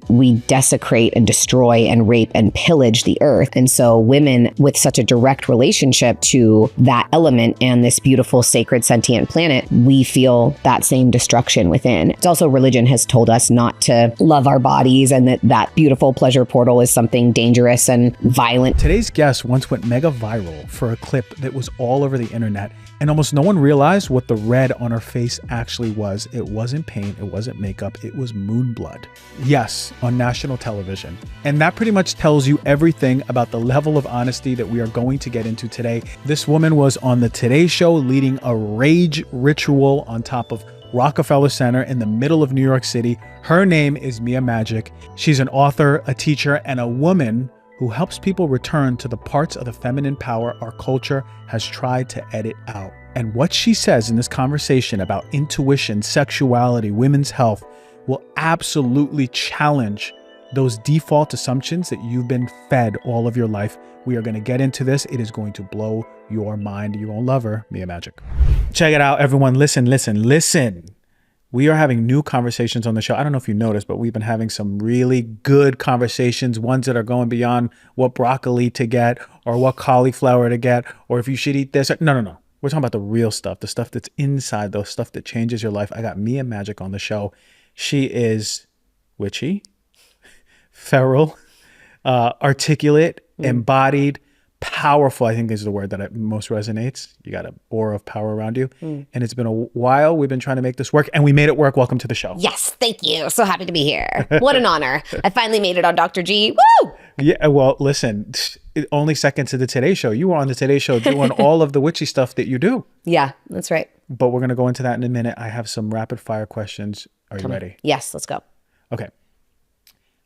we desecrate and destroy and rape and pillage the earth. And so women with such a direct relationship to that element and this beautiful, sacred, sentient planet, we feel that same destruction within. It's also religion has told us not to love our bodies and that beautiful pleasure portal is something dangerous and violent. Today's guest once went mega viral for a clip that was all over the internet, and almost no one realized what the red on her face actually was. It wasn't paint, it wasn't makeup, it was moon blood. Yes, on national television. And that pretty much tells you everything about the level of honesty that we are going to get into today. This woman was on the Today Show leading a rage ritual on top of Rockefeller Center in the middle of New York City. Her name is Magik. She's an author, a teacher, and a woman who helps people return to the parts of the feminine power our culture has tried to edit out. And what she says in this conversation about intuition, sexuality, women's health will absolutely challenge those default assumptions that you've been fed all of your life. We are going to get into this. It is going to blow your mind. You're going to love her, Magik. Check it out, everyone. Listen. We are having new conversations on the show. I don't know if you noticed, but we've been having some really good conversations, ones that are going beyond what broccoli to get or what cauliflower to get, or if you should eat this. No. We're talking about the real stuff, the stuff that's inside, the stuff that changes your life. I got Magik on the show. She is witchy, feral, articulate, embodied, powerful, I think is the word that most resonates. You got an aura of power around you. And it's been a while. We've been trying to make this work and we made it work. Welcome to the show. Yes, thank you. So happy to be here. What an honor. I finally made it on Dr. G. Woo! Yeah, well, listen, only second to the Today Show. You were on the Today Show doing all of the witchy stuff that you do. Yeah, that's right. But we're going to go into that in a minute. I have some rapid fire questions. Are you ready? Yes, let's go. Okay.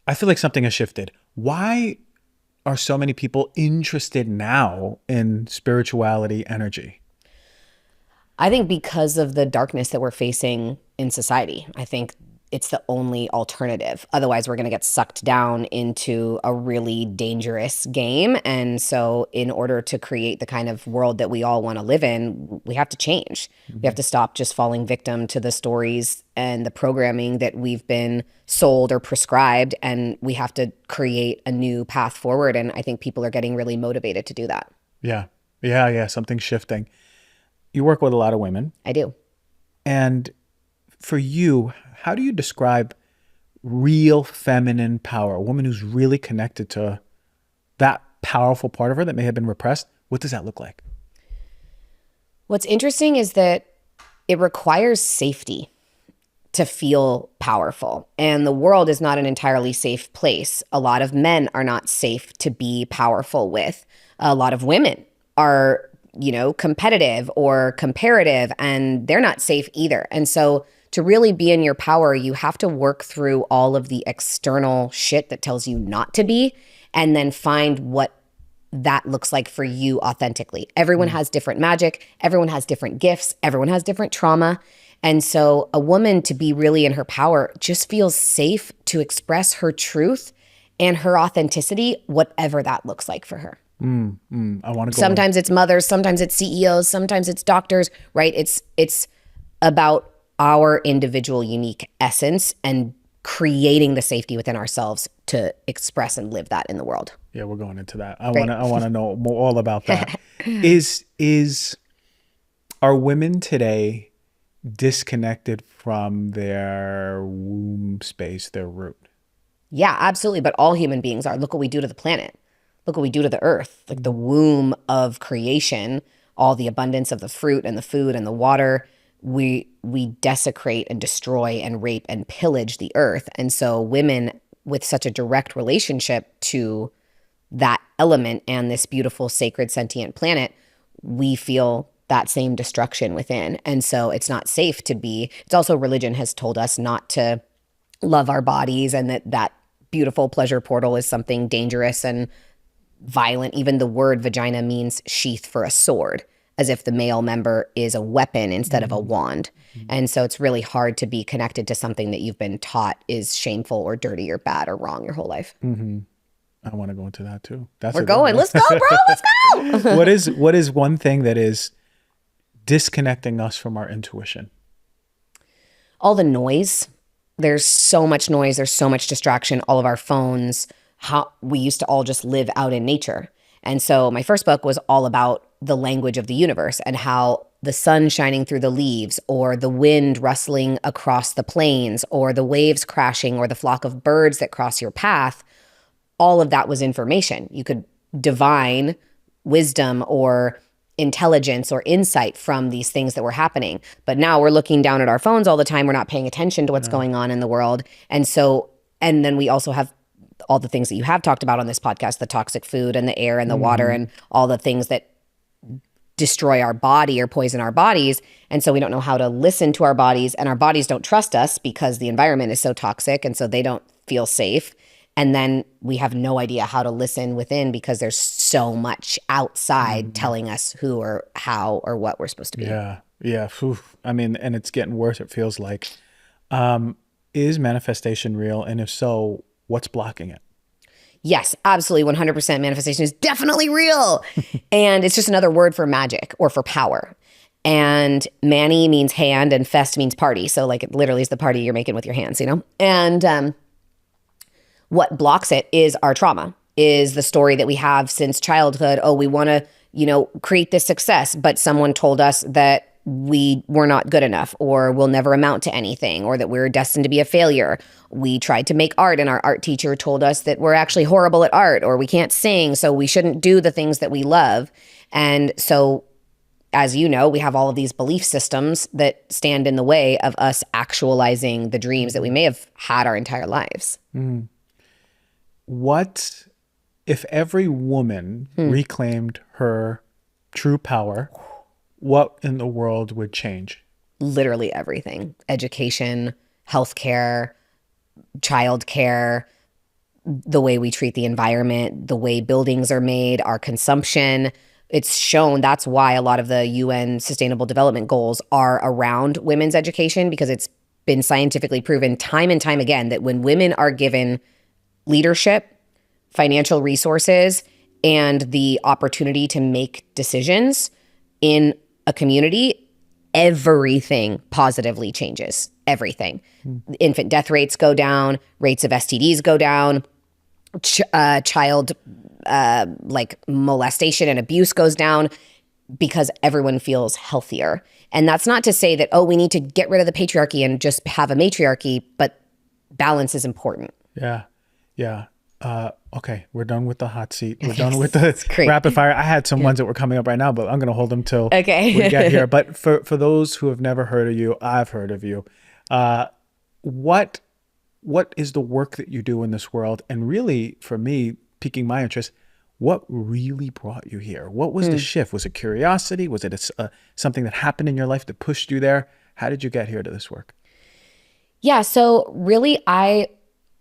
I feel like something has shifted. Why are so many people interested now in spirituality, energy? I think because of the darkness that we're facing in society. I think it's the only alternative. Otherwise, we're going to get sucked down into a really dangerous game. And so in order to create the kind of world that we all want to live in, we have to change. We have to stop just falling victim to the stories and the programming that we've been sold or prescribed. And we have to create a new path forward. And I think people are getting really motivated to do that. Yeah. Something's shifting. You work with a lot of women. I do. And for you, how do you describe real feminine power? A woman who's really connected to that powerful part of her that may have been repressed. What does that look like? What's interesting is that it requires safety to feel powerful. And the world is not an entirely safe place. A lot of men are not safe to be powerful with. A lot of women are, competitive or comparative, and they're not safe either. And so to really be in your power, you have to work through all of the external shit that tells you not to be, and then find what that looks like for you authentically. Everyone has different magic. Everyone has different gifts. Everyone has different trauma. And so a woman to be really in her power just feels safe to express her truth and her authenticity, whatever that looks like for her. I want to go. Sometimes it's mothers, sometimes it's CEOs, sometimes it's doctors, right? It's about our individual unique essence and creating the safety within ourselves to express and live that in the world. Yeah, we're going into that. I want to know more all about that. Are women today disconnected from their womb space, their root? Yeah, absolutely. But all human beings are. Look what we do to the planet. Look what we do to the earth. Like the womb of creation, all the abundance of the fruit and the food and the water, we desecrate and destroy and rape and pillage the earth. And so women with such a direct relationship to that element and this beautiful, sacred, sentient planet, we feel that same destruction within. And so it's not safe to be. It's also religion has told us not to love our bodies, and that beautiful pleasure portal is something dangerous and violent. Even the word vagina means sheath for a sword, as if the male member is a weapon instead of a wand. And so it's really hard to be connected to something that you've been taught is shameful or dirty or bad or wrong your whole life. I want to go into that too. We're going. Let's go, bro. Let's go. What is one thing that is disconnecting us from our intuition? All the noise. There's so much noise. There's so much distraction. All of our phones, how we used to all just live out in nature. And so my first book was all about the language of the universe and how the sun shining through the leaves, or the wind rustling across the plains, or the waves crashing, or the flock of birds that cross your path, all of that was information. You could divine wisdom or intelligence or insight from these things that were happening. But now we're looking down at our phones all the time. We're not paying attention to what's going on in the world. And then we also have all the things that you have talked about on this podcast, the toxic food and the air and the water and all the things that destroy our body or poison our bodies. And so we don't know how to listen to our bodies, and our bodies don't trust us because the environment is so toxic, and so they don't feel safe. And then we have no idea how to listen within because there's so much outside telling us who or how or what we're supposed to be. Yeah. I mean, and it's getting worse, it feels like. Is manifestation real? And if so, what's blocking it? Yes, absolutely. 100% manifestation is definitely real. And it's just another word for magic or for power. And mani means hand and fest means party. So like it literally is the party you're making with your hands, you know? And what blocks it is our trauma, is the story that we have since childhood. Oh, we want to, create this success, but someone told us that we were not good enough, or will never amount to anything, or that we're destined to be a failure. We tried to make art and our art teacher told us that we're actually horrible at art, or we can't sing, so we shouldn't do the things that we love. And so, as you know, we have all of these belief systems that stand in the way of us actualizing the dreams that we may have had our entire lives. What if every woman reclaimed her true power? What in the world would change? Literally everything. Education, healthcare, childcare, the way we treat the environment, the way buildings are made, our consumption. It's shown that's why a lot of the UN Sustainable Development Goals are around women's education, because it's been scientifically proven time and time again that when women are given leadership, financial resources, and the opportunity to make decisions in a community, everything positively changes. Everything. Infant death rates go down, rates of STDs go down, child like molestation and abuse goes down, because everyone feels healthier. And that's not to say that, oh, we need to get rid of the patriarchy and just have a matriarchy, but balance is important. Yeah. Okay, we're done with the hot seat. We're done with the rapid fire. I had some ones that were coming up right now, but I'm going to hold them till we get here. But for those who have never heard of you, I've heard of you. What is the work that you do in this world? And really, for me, piquing my interest, what really brought you here? What was the shift? Was it curiosity? Was it something that happened in your life that pushed you there? How did you get here to this work? Yeah, so really, I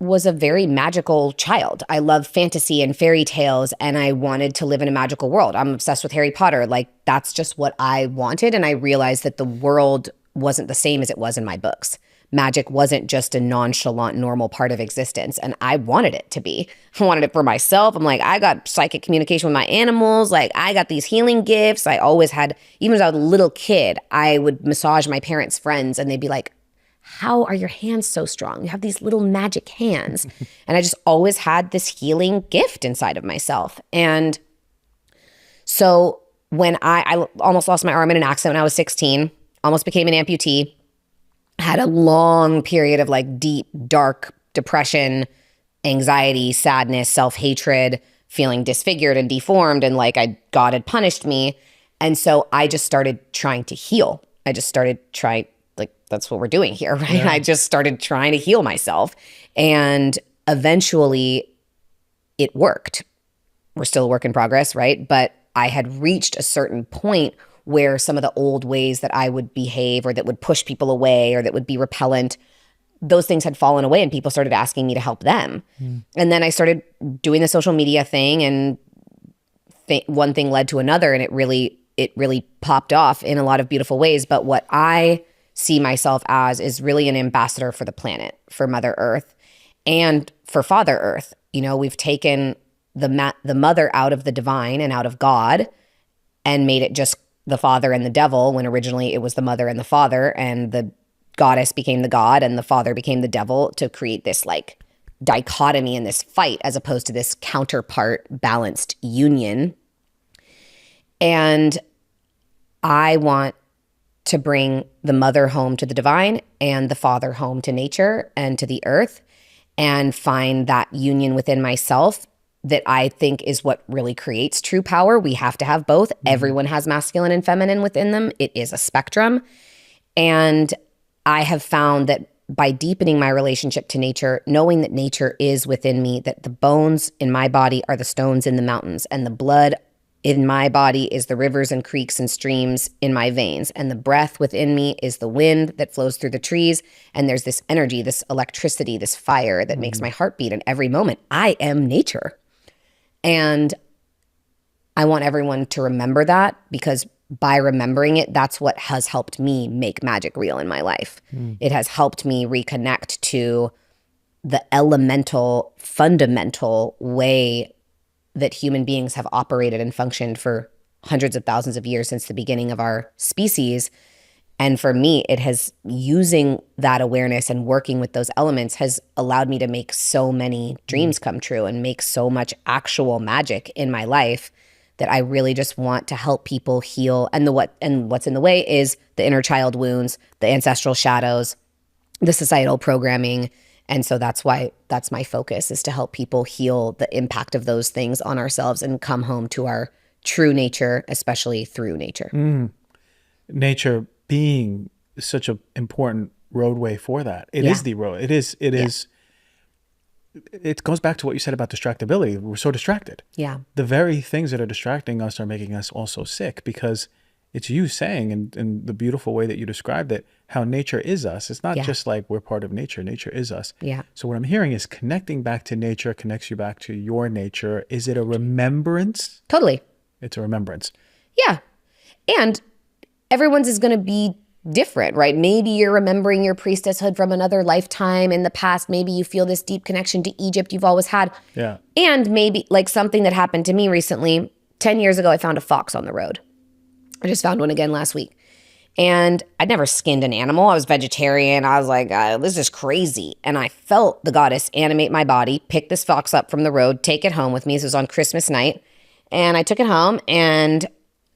was a very magical child. I love fantasy and fairy tales, and I wanted to live in a magical world. I'm obsessed with Harry Potter. Like, that's just what I wanted. And I realized that the world wasn't the same as it was in my books. Magic wasn't just a nonchalant, normal part of existence. And I wanted it to be. I wanted it for myself. I'm like, I got psychic communication with my animals. Like, I got these healing gifts. I always had, even as I was a little kid, I would massage my parents' friends, and they'd be like, how are your hands so strong? You have these little magic hands. And I just always had this healing gift inside of myself. And so when I almost lost my arm in an accident when I was 16, almost became an amputee, had a long period of like deep, dark depression, anxiety, sadness, self-hatred, feeling disfigured and deformed, and like God had punished me. And so I just started trying to heal. I just started trying, like, that's what we're doing here, right? Yeah. I just started trying to heal myself. And eventually it worked. We're still a work in progress, right? But I had reached a certain point where some of the old ways that I would behave, or that would push people away, or that would be repellent, those things had fallen away, and people started asking me to help them. And then I started doing the social media thing, and one thing led to another, and it really popped off in a lot of beautiful ways. But what I see myself as is really an ambassador for the planet, for Mother Earth, and for Father Earth. You know, we've taken the mother out of the divine and out of God, and made it just the father and the devil, when originally it was the mother and the father, and the goddess became the god and the father became the devil to create this like dichotomy and this fight as opposed to this counterpart balanced union. And I want to bring the mother home to the divine and the father home to nature and to the earth, and find that union within myself that I think is what really creates true power. We have to have both. Everyone has masculine and feminine within them. It is a spectrum. And I have found that by deepening my relationship to nature, knowing that nature is within me, that the bones in my body are the stones in the mountains, and the blood in my body is the rivers and creeks and streams in my veins, and the breath within me is the wind that flows through the trees, and there's this energy, this electricity, this fire that makes my heart beat in every moment. I am nature. And I want everyone to remember that, because by remembering it, that's what has helped me make magic real in my life. It has helped me reconnect to the elemental, fundamental way that human beings have operated and functioned for hundreds of thousands of years since the beginning of our species. And for me, it has, using that awareness and working with those elements has allowed me to make so many dreams come true and make so much actual magic in my life that I really just want to help people heal. And what's in the way is the inner child wounds, the ancestral shadows, the societal programming. And so that's why that's my focus, is to help people heal the impact of those things on ourselves and come home to our true nature, especially through nature. Nature being such an important roadway for that. It is the road. It is. It goes back to what you said about distractibility. We're so distracted. Yeah. The very things that are distracting us are making us also sick, because it's you saying, in the beautiful way that you described it, how nature is us. It's not just like we're part of nature. Nature is us. Yeah. So what I'm hearing is connecting back to nature connects you back to your nature. Is it a remembrance? Totally. It's a remembrance. Yeah. And everyone's is going to be different, right? Maybe you're remembering your priestesshood from another lifetime in the past. Maybe you feel this deep connection to Egypt you've always had. Yeah. And maybe like something that happened to me recently, 10 years ago, I found a fox on the road. I just found one again last week. And I'd never skinned an animal. I was vegetarian. I was like, this is crazy. And I felt the goddess animate my body, pick this fox up from the road, take it home with me. This was on Christmas night. And I took it home, and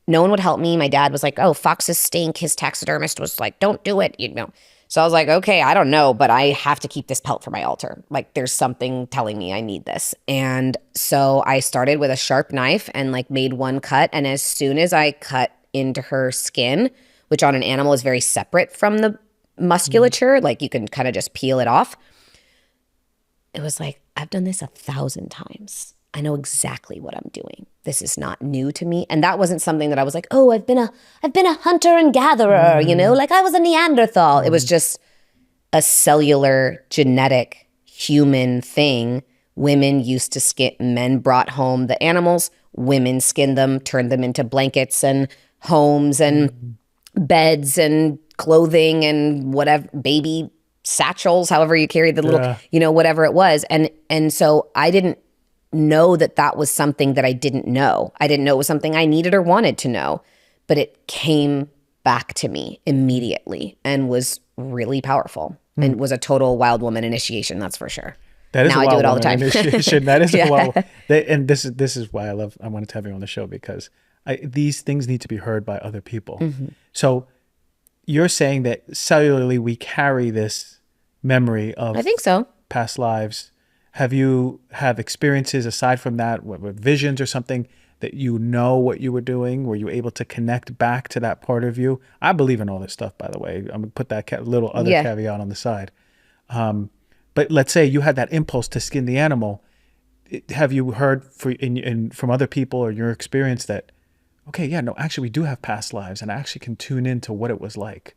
no one would help me. My dad was like, oh, foxes stink. His taxidermist was like, don't do it, you know. So I was like, okay, I don't know, but I have to keep this pelt for my altar. Like, there's something telling me I need this. And so I started with a sharp knife and like made one cut. And as soon as I cut into her skin, which on an animal is very separate from the musculature, like you can kind of just peel it off, it was like, I've done this 1,000 times. I know exactly what I'm doing. This is not new to me. And that wasn't something that I was like, oh, I've been a hunter and gatherer, you know, like I was a Neanderthal. It was just a cellular, genetic, human thing. Women used to skin, men brought home the animals, women skinned them, turned them into blankets and homes and beds and clothing and whatever, baby satchels, however you carried the little, you know, whatever it was. And so I didn't know that was something that I didn't know. I didn't know it was something I needed or wanted to know, but it came back to me immediately and was really powerful and was a total wild woman initiation. That's for sure. That is now a I do wild it all the woman time. initiation. That is a wild. And this is why I wanted to have you on the show, because these things need to be heard by other people. So you're saying that cellularly we carry this memory of, I think so, past lives. Have you have experiences aside from that, with visions or something that you know what you were doing? Were you able to connect back to that part of you? I believe in all this stuff, by the way. I'm gonna put that little other caveat on the side. But let's say you had that impulse to skin the animal. Have you heard from other people or your experience that, okay, yeah, no, actually we do have past lives, and I actually can tune into what it was like?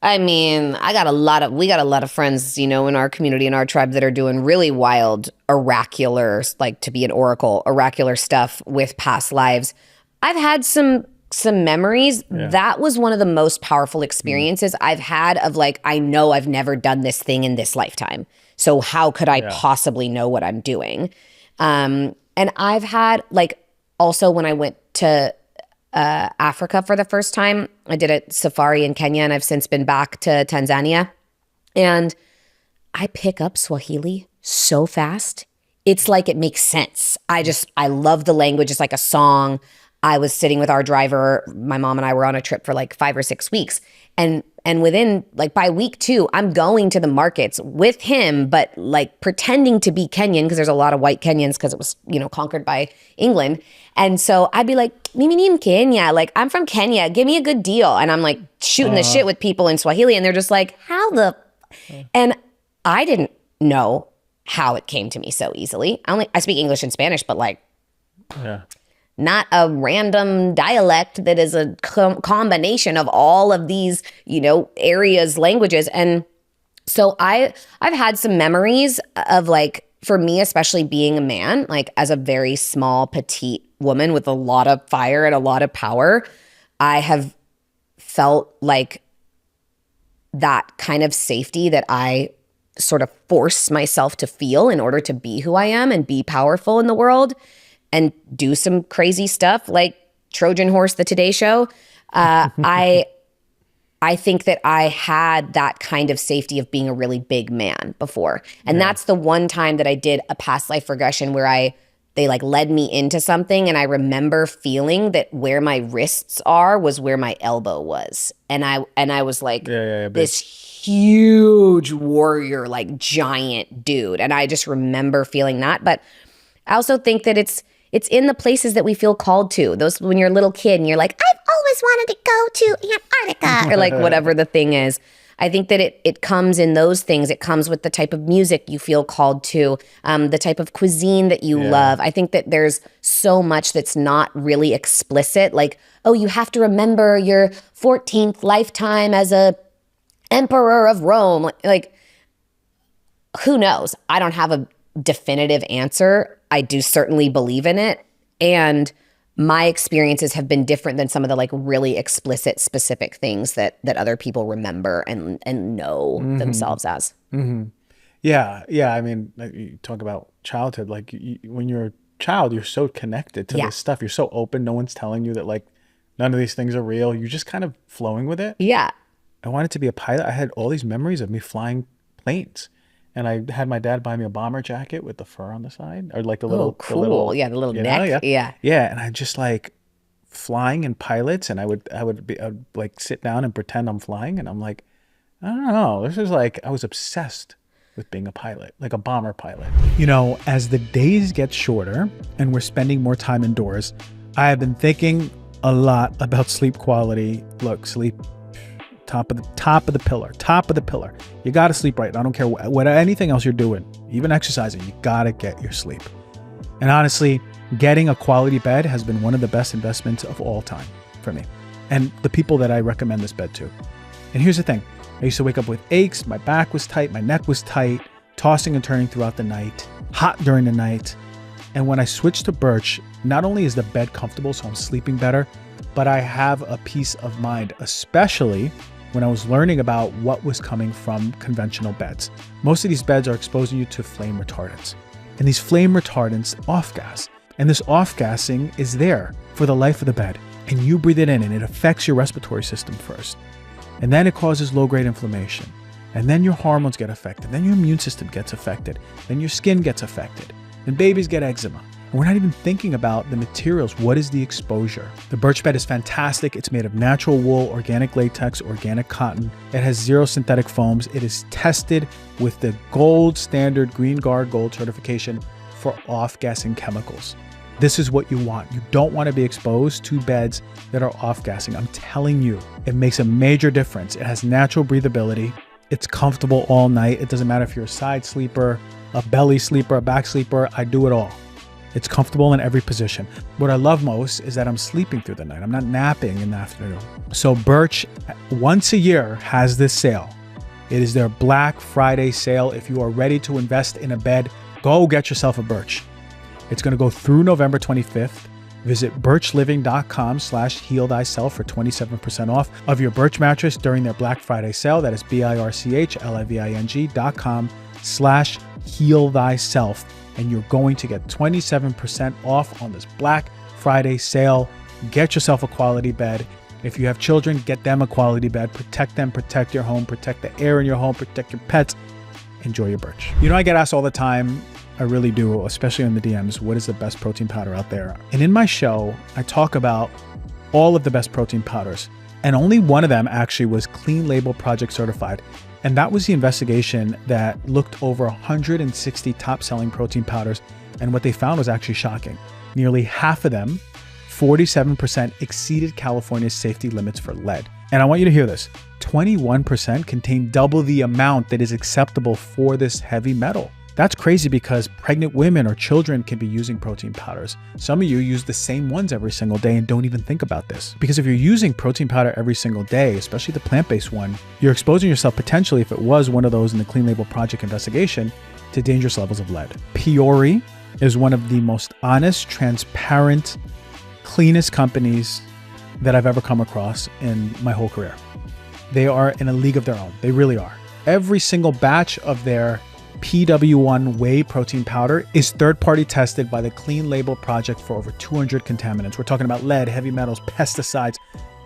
I mean, we got a lot of friends, you know, in our community, in our tribe that are doing really wild, oracular, like to be an oracle, oracular stuff with past lives. I've had some memories. Yeah. That was one of the most powerful experiences I've had of like, I know I've never done this thing in this lifetime. So how could I possibly know what I'm doing? And I've had like, also when I went to Africa for the first time. I did a safari in Kenya, and I've since been back to Tanzania. And I pick up Swahili so fast. It's like it makes sense. I love the language. It's like a song. I was sitting with our driver. My mom and I were on a trip for like 5 or 6 weeks. And within, like, by week 2, I'm going to the markets with him, but like pretending to be Kenyan, because there's a lot of white Kenyans because it was, conquered by England. And so I'd be like, Mimi ni Mkenya, like, I'm from Kenya, give me a good deal. And I'm like shooting the shit with people in Swahili, and they're just like, and I didn't know how it came to me so easily. I speak English and Spanish, but like, not a random dialect that is a combination of all of these, areas, languages. And so I've had some memories of, like, for me, especially being a man, like as a very small, petite woman with a lot of fire and a lot of power, I have felt like that kind of safety that I sort of force myself to feel in order to be who I am and be powerful in the world and do some crazy stuff like Trojan Horse, the Today Show. I think that I had that kind of safety of being a really big man before. And that's the one time that I did a past life regression where they like led me into something, and I remember feeling that where my wrists are was where my elbow was. And I was like this huge warrior, like giant dude. And I just remember feeling that. But I also think that it's in the places that we feel called to. Those, when you're a little kid and you're like, I've always wanted to go to Antarctica, or like whatever the thing is. I think that it comes in those things. It comes with the type of music you feel called to, the type of cuisine that you love. I think that there's so much that's not really explicit. Like, oh, you have to remember your 14th lifetime as a emperor of Rome. Like, who knows? I don't have a definitive answer. I do certainly believe in it. And my experiences have been different than some of the like really explicit, specific things that other people remember and know themselves as. Yeah. I mean, like, you talk about childhood. Like, when you're a child, you're so connected to this stuff. You're so open. No one's telling you that, like, none of these things are real. You're just kind of flowing with it. Yeah. I wanted to be a pilot. I had all these memories of me flying planes. And I had my dad buy me a bomber jacket with the fur on the side, or like the little, cool. The little neck. Yeah. And I just like flying in pilots, and I would like sit down and pretend I'm flying, and I'm like, I don't know. This is like, I was obsessed with being a pilot, like a bomber pilot. As the days get shorter and we're spending more time indoors, I have been thinking a lot about sleep quality. Look, sleep. Top of the pillar. You got to sleep right. I don't care what anything else you're doing, even exercising, you got to get your sleep. And honestly, getting a quality bed has been one of the best investments of all time for me and the people that I recommend this bed to. And here's the thing. I used to wake up with aches. My back was tight. My neck was tight, tossing and turning throughout the night, hot during the night. And when I switched to Birch, not only is the bed comfortable, so I'm sleeping better, but I have a peace of mind, especially when I was learning about what was coming from conventional beds. Most of these beds are exposing you to flame retardants. And these flame retardants off-gas. And this off-gassing is there for the life of the bed. And you breathe it in, and it affects your respiratory system first. And then it causes low-grade inflammation. And then your hormones get affected. Then your immune system gets affected. Then your skin gets affected. And babies get eczema. And we're not even thinking about the materials. What is the exposure? The Birch bed is fantastic. It's made of natural wool, organic latex, organic cotton. It has 0 synthetic foams. It is tested with the gold standard Green Guard Gold certification for off-gassing chemicals. This is what you want. You don't want to be exposed to beds that are off-gassing. I'm telling you, it makes a major difference. It has natural breathability. It's comfortable all night. It doesn't matter if you're a side sleeper, a belly sleeper, a back sleeper. I do it all. It's comfortable in every position. What I love most is that I'm sleeping through the night. I'm not napping in the afternoon. So Birch, once a year, has this sale. It is their Black Friday sale. If you are ready to invest in a bed, go get yourself a Birch. It's going to go through November 25th. Visit birchliving.com/healthyself for 27% off of your Birch mattress during their Black Friday sale. That is birchliving.com/healthyself. And you're going to get 27% off on this Black Friday sale. Get yourself a quality bed. If you have children, get them a quality bed. Protect them, protect your home, protect the air in your home, protect your pets. Enjoy your Birch. You know, I get asked all the time, I really do, especially in the DMs, what is the best protein powder out there? And in my show, I talk about all of the best protein powders. And only one of them actually was Clean Label Project certified. And that was the investigation that looked over 160 top selling protein powders. And what they found was actually shocking. Nearly half of them, 47%, exceeded California's safety limits for lead. And I want you to hear this. 21% contain double the amount that is acceptable for this heavy metal. That's crazy because pregnant women or children can be using protein powders. Some of you use the same ones every single day and don't even think about this. Because if you're using protein powder every single day, especially the plant-based one, you're exposing yourself potentially, if it was one of those in the Clean Label Project investigation, to dangerous levels of lead. Peori is one of the most honest, transparent, cleanest companies that I've ever come across in my whole career. They are in a league of their own. They really are. Every single batch of their PW1 whey protein powder is third-party tested by the Clean Label Project for over 200 contaminants. We're talking about lead, heavy metals, pesticides,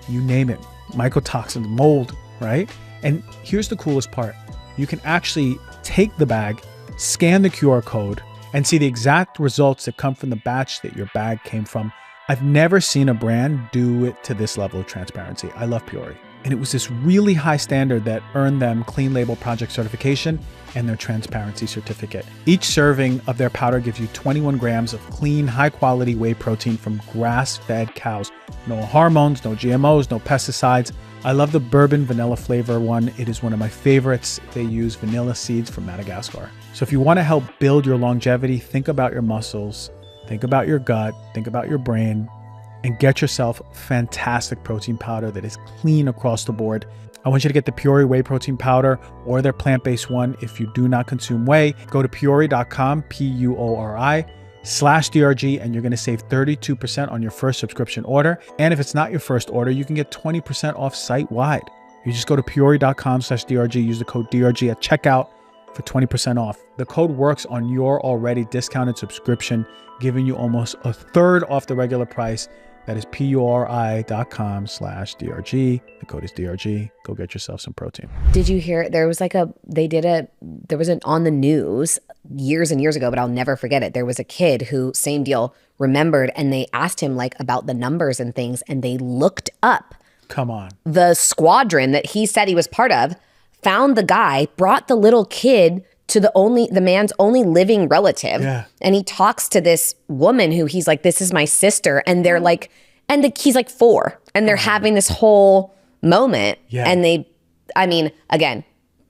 you name it, mycotoxins, mold, right? And here's the coolest part. You can actually take the bag, scan the QR code, and see the exact results that come from the batch that your bag came from. I've never seen a brand do it to this level of transparency. I love Peori. And it was this really high standard that earned them Clean Label Project certification and their transparency certificate. Each serving of their powder gives you 21 grams of clean, high-quality whey protein from grass-fed cows. No hormones, no GMOs, no pesticides. I love the bourbon vanilla flavor one. It is one of my favorites. They use vanilla seeds from Madagascar. So if you want to help build your longevity, think about your muscles, think about your gut, think about your brain, and get yourself fantastic protein powder that is clean across the board. I want you to get the Peori whey protein powder or their plant-based one. If you do not consume whey, go to peori.com, PUORI/DRG, and you're going to save 32% on your first subscription order. And if it's not your first order, you can get 20% off site-wide. You just go to peori.com/DRG, use the code DRG at checkout for 20% off. The code works on your already discounted subscription, giving you almost a third off the regular price. That is peori.com/DRG. The code is DRG. Go get yourself some protein. Did you hear, there was an on the news years and years ago, but I'll never forget it. There was a kid who, same deal, remembered, and they asked him like about the numbers and things, and they looked up. Come on. The squadron that he said he was part of, found the guy, brought the little kid to the man's only living relative. Yeah. And he talks to this woman who he's like, this is my sister. And they're like, he's like 4 and they're having this whole moment. Yeah. And again,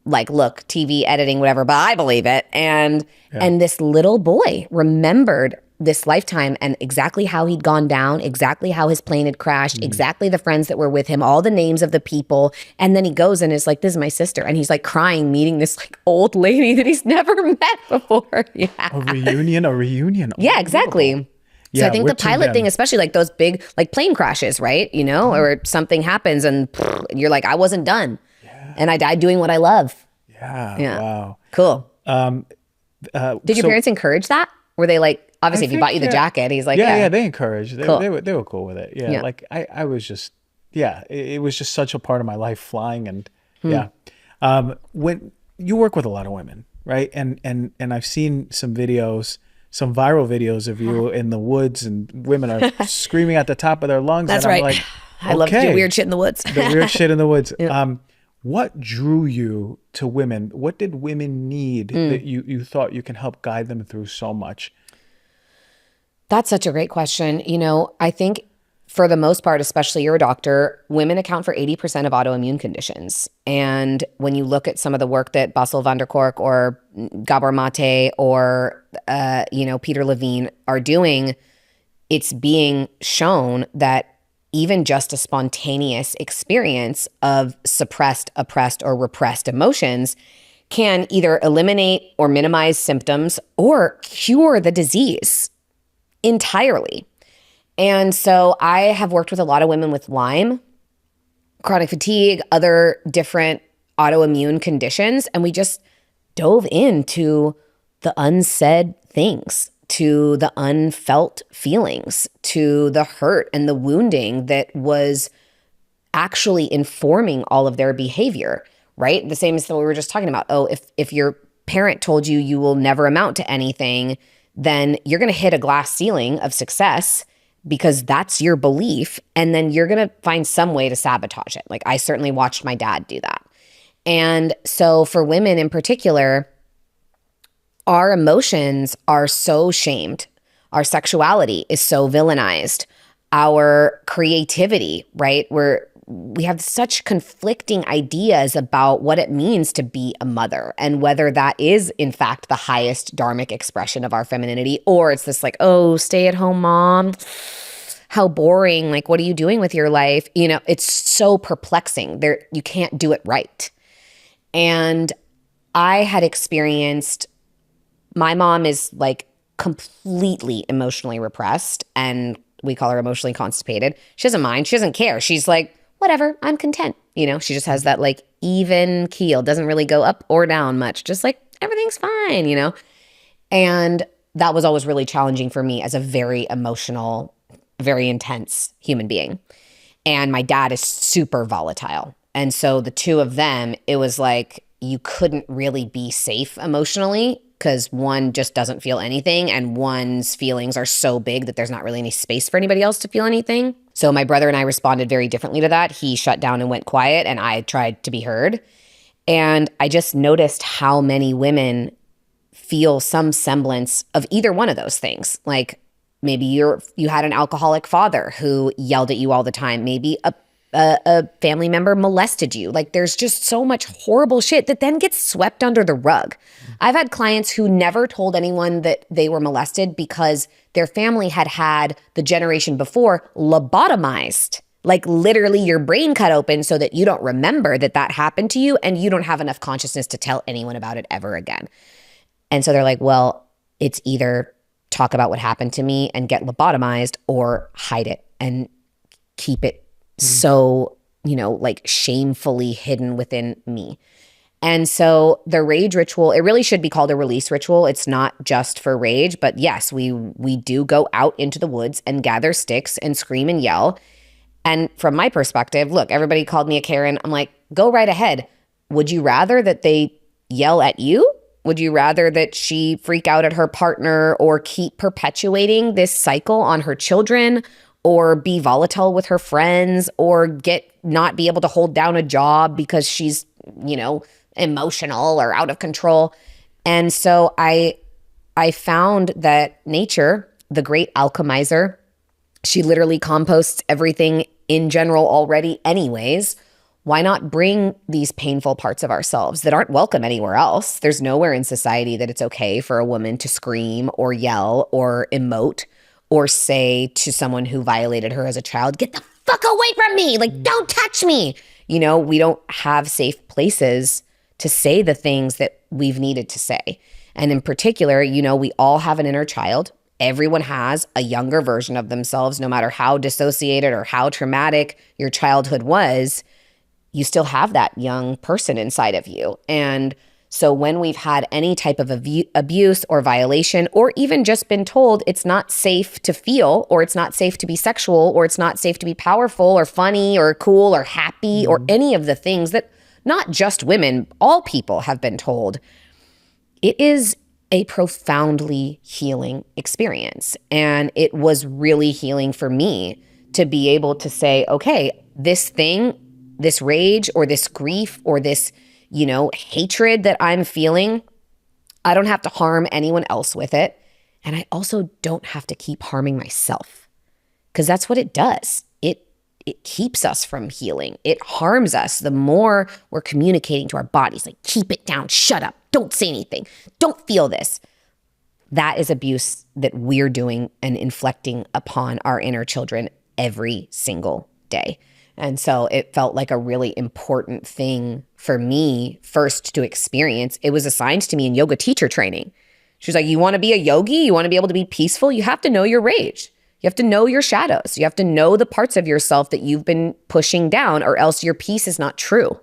like, look, TV editing, whatever, but I believe it. And this little boy remembered this lifetime and exactly how he'd gone down, exactly how his plane had crashed, exactly the friends that were with him, all the names of the people. And then he goes and is like, this is my sister. And he's like crying, meeting this like old lady that he's never met before. Yeah. A reunion. Yeah, exactly. So I think the pilot thing, especially like those big like plane crashes, right? You know, or something happens and you're like, I wasn't done. Yeah. And I died doing what I love. Yeah. Wow. Cool. Did your parents encourage that? Were they like, obviously, if he bought you the jacket, he's like, yeah, they encouraged. Cool. They were cool with it. Yeah. Like I was just, it was just such a part of my life, flying. And when you work with a lot of women, right? And I've seen some videos, some viral videos of you in the woods, and women are screaming at the top of their lungs. That's and right. I'm like, I love to do weird shit in the woods. The weird shit in the woods. Yeah. What drew you to women? What did women need that you thought you can help guide them through so much? That's such a great question. You know, I think for the most part, especially you're a doctor, women account for 80% of autoimmune conditions. And when you look at some of the work that Bessel van der Kolk or Gabor Mate or, Peter Levine are doing, it's being shown that even just a spontaneous experience of suppressed, oppressed, or repressed emotions can either eliminate or minimize symptoms or cure the disease entirely. And so I have worked with a lot of women with Lyme, chronic fatigue, other different autoimmune conditions, and we just dove into the unsaid things to the unfelt feelings, to the hurt and the wounding that was actually informing all of their behavior, right? The same as what we were just talking about. Oh, if your parent told you you will never amount to anything, then you're going to hit a glass ceiling of success because that's your belief. And then you're going to find some way to sabotage it. Like I certainly watched my dad do that. And so for women in particular, our emotions are so shamed. Our sexuality is so villainized. Our creativity, right? We have such conflicting ideas about what it means to be a mother and whether that is in fact the highest dharmic expression of our femininity, or it's this like, oh, stay at home mom, how boring, like what are you doing with your life? You know, it's so perplexing. You can't do it right. And I had experienced, my mom is like completely emotionally repressed, and we call her emotionally constipated. She doesn't mind. She doesn't care. She's like, whatever, I'm content. You know, she just has that like even keel, doesn't really go up or down much, just like everything's fine, you know? And that was always really challenging for me as a very emotional, very intense human being. And my dad is super volatile. And so the two of them, it was like you couldn't really be safe emotionally because one just doesn't feel anything and one's feelings are so big that there's not really any space for anybody else to feel anything. So my brother and I responded very differently to that. He shut down and went quiet, and I tried to be heard. And I just noticed how many women feel some semblance of either one of those things. Like maybe you had an alcoholic father who yelled at you all the time. Maybe a family member molested you. Like there's just so much horrible shit that then gets swept under the rug. I've had clients who never told anyone that they were molested because their family had the generation before lobotomized. Like literally your brain cut open so that you don't remember that happened to you and you don't have enough consciousness to tell anyone about it ever again. And so they're like, well, it's either talk about what happened to me and get lobotomized or hide it and keep it so, you know, like shamefully hidden within me. And so the rage ritual, it really should be called a release ritual. It's not just for rage, but yes, we do go out into the woods and gather sticks and scream and yell. And from my perspective, look, everybody called me a Karen. I'm like, go right ahead. Would you rather that they yell at you? Would you rather that she freak out at her partner or keep perpetuating this cycle on her children, or be volatile with her friends, or not be able to hold down a job because she's, you know, emotional or out of control? And so I found that nature, the great alchemizer, she literally composts everything in general already anyways. Why not bring these painful parts of ourselves that aren't welcome anywhere else? There's nowhere in society that it's okay for a woman to scream or yell or emote or say to someone who violated her as a child, get the fuck away from me, like don't touch me. You know, we don't have safe places to say the things that we've needed to say. And in particular, you know, we all have an inner child. Everyone has a younger version of themselves, no matter how dissociated or how traumatic your childhood was, you still have that young person inside of you. And so when we've had any type of abuse or violation, or even just been told it's not safe to feel, or it's not safe to be sexual, or it's not safe to be powerful or funny or cool or happy or any of the things that not just women, all people have been told, it is a profoundly healing experience. And it was really healing for me to be able to say, okay, this thing, this rage or this grief or this, you know, hatred that I'm feeling, I don't have to harm anyone else with it. And I also don't have to keep harming myself, because that's what it does. It keeps us from healing. It harms us the more we're communicating to our bodies, like, keep it down, shut up, don't say anything, don't feel this. That is abuse that we're doing and inflicting upon our inner children every single day. And so it felt like a really important thing for me first to experience. It was assigned to me in yoga teacher training. She was like, you want to be a yogi? You want to be able to be peaceful? You have to know your rage. You have to know your shadows. You have to know the parts of yourself that you've been pushing down, or else your peace is not true.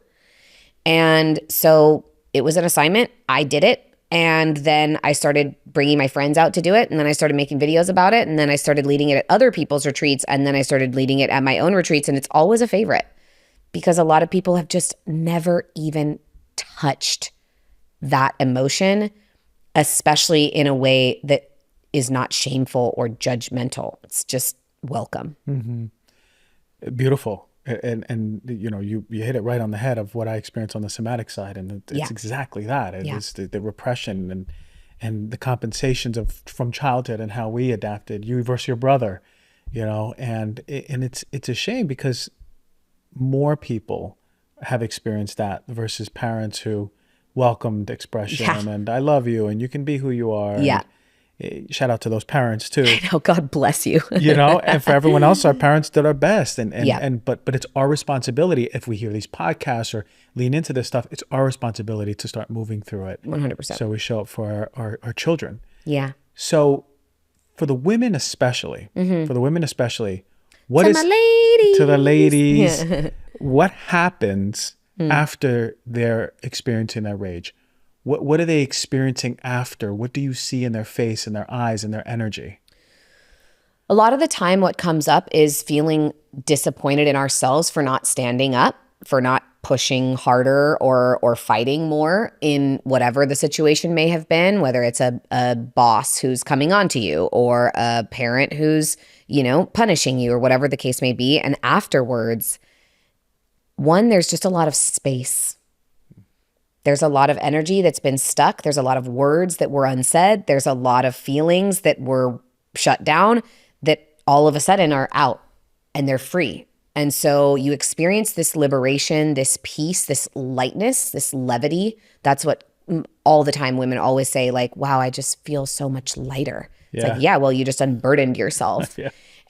And so it was an assignment. I did it. And then I started bringing my friends out to do it. And then I started making videos about it. And then I started leading it at other people's retreats. And then I started leading it at my own retreats. And it's always a favorite because a lot of people have just never even touched that emotion, especially in a way that is not shameful or judgmental. It's just welcome. Beautiful. And you know, you hit it right on the head of what I experienced on the somatic side. And it's exactly that. It is the repression and the compensations from childhood and how we adapted, you versus your brother, you know, and it's a shame because more people have experienced that versus parents who welcomed expression and I love you and you can be who you are. Yeah. And shout out to those parents too. I know, God bless you. You know, and for everyone else, our parents did our best. But it's our responsibility if we hear these podcasts or lean into this stuff, it's our responsibility to start moving through it. 100%. So we show up for our children. Yeah. So for the women especially, what To is my ladies. to the ladies, what happens after they're experiencing that rage? What are they experiencing after? What do you see in their face, in their eyes, in their energy? A lot of the time what comes up is feeling disappointed in ourselves for not standing up, for not pushing harder or fighting more in whatever the situation may have been, whether it's a boss who's coming on to you or a parent who's, you know, punishing you or whatever the case may be. And afterwards, one, there's just a lot of space. There's a lot of energy that's been stuck. There's a lot of words that were unsaid. There's a lot of feelings that were shut down that all of a sudden are out and they're free. And so you experience this liberation, this peace, this lightness, this levity. That's what all the time women always say, like, wow, I just feel so much lighter. It's like, yeah, well, you just unburdened yourself.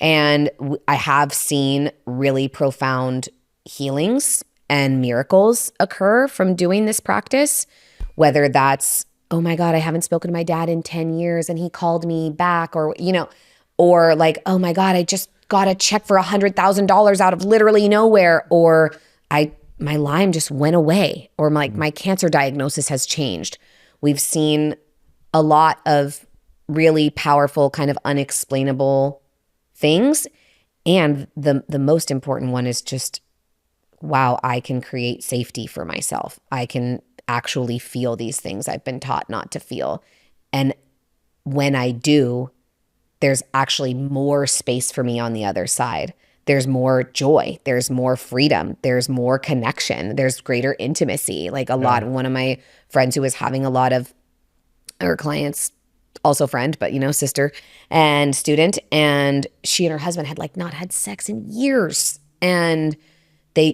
And I have seen really profound healings and miracles occur from doing this practice, whether that's, oh my God, I haven't spoken to my dad in 10 years and he called me back, or, you know, or like, oh my God, I just got a check for $100,000 out of literally nowhere, or my Lyme just went away, or my cancer diagnosis has changed. We've seen a lot of really powerful kind of unexplainable things. And the most important one is just, wow, I can create safety for myself. I can actually feel these things I've been taught not to feel. And when I do, there's actually more space for me on the other side. There's more joy. There's more freedom. There's more connection. There's greater intimacy. Like one of my friends who was having a lot of, her clients, also friend, but, you know, sister and student, and she and her husband had like not had sex in years. And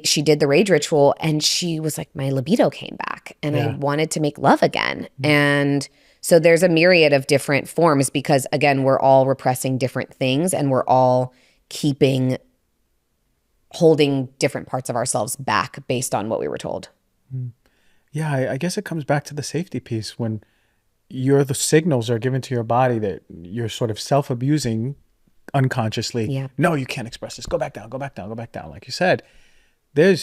she did the rage ritual and she was like, my libido came back and I wanted to make love again. And so there's a myriad of different forms because, again, we're all repressing different things and we're all holding different parts of ourselves back based on what we were told. Yeah, I guess it comes back to the safety piece when the signals are given to your body that you're sort of self-abusing unconsciously. Yeah. No, you can't express this. Go back down, go back down, go back down. Like you said,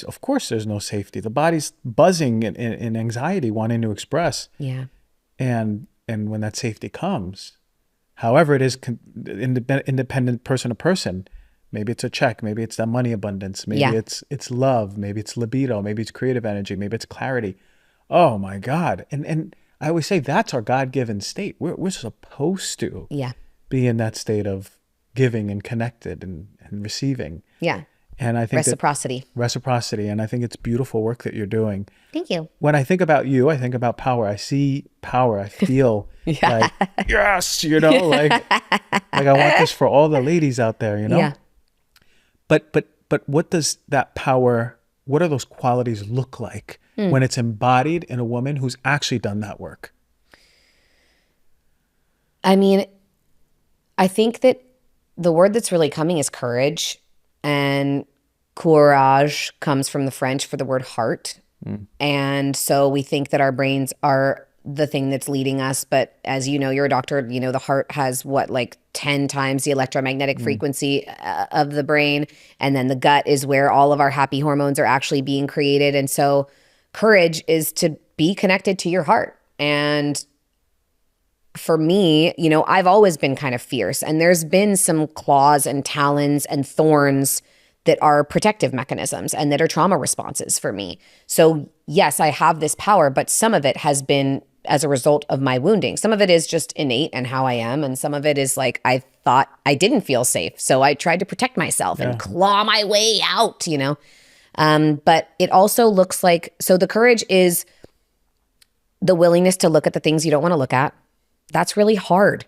of course there's no safety. The body's buzzing in anxiety, wanting to express. Yeah. And when that safety comes, however it is independent person to person, maybe it's a check, maybe it's that money abundance, maybe it's love, maybe it's libido, maybe it's creative energy, maybe it's clarity. Oh my God. And I always say that's our God-given state. We're supposed to be in that state of giving and connected and receiving. Yeah. And I think reciprocity. And I think it's beautiful work that you're doing. Thank you. When I think about you, I think about power. I see power. I feel like, yes, you know, like I want this for all the ladies out there, you know? Yeah. But what does that power, what are those qualities look like when it's embodied in a woman who's actually done that work? I mean, I think that the word that's really coming is courage. And courage comes from the French for the word heart. And so we think that our brains are the thing that's leading us. But as you know, you're a doctor, you know, the heart has like 10 times the electromagnetic frequency of the brain. And then the gut is where all of our happy hormones are actually being created. And so courage is to be connected to your heart. And for me, you know, I've always been kind of fierce, and there's been some claws and talons and thorns that are protective mechanisms and that are trauma responses for me. So yes, I have this power, but some of it has been as a result of my wounding. Some of it is just innate and how I am. And some of it is like, I thought I didn't feel safe. So I tried to protect myself and claw my way out, you know? But it also looks like, so the courage is the willingness to look at the things you don't want to look at. That's really hard.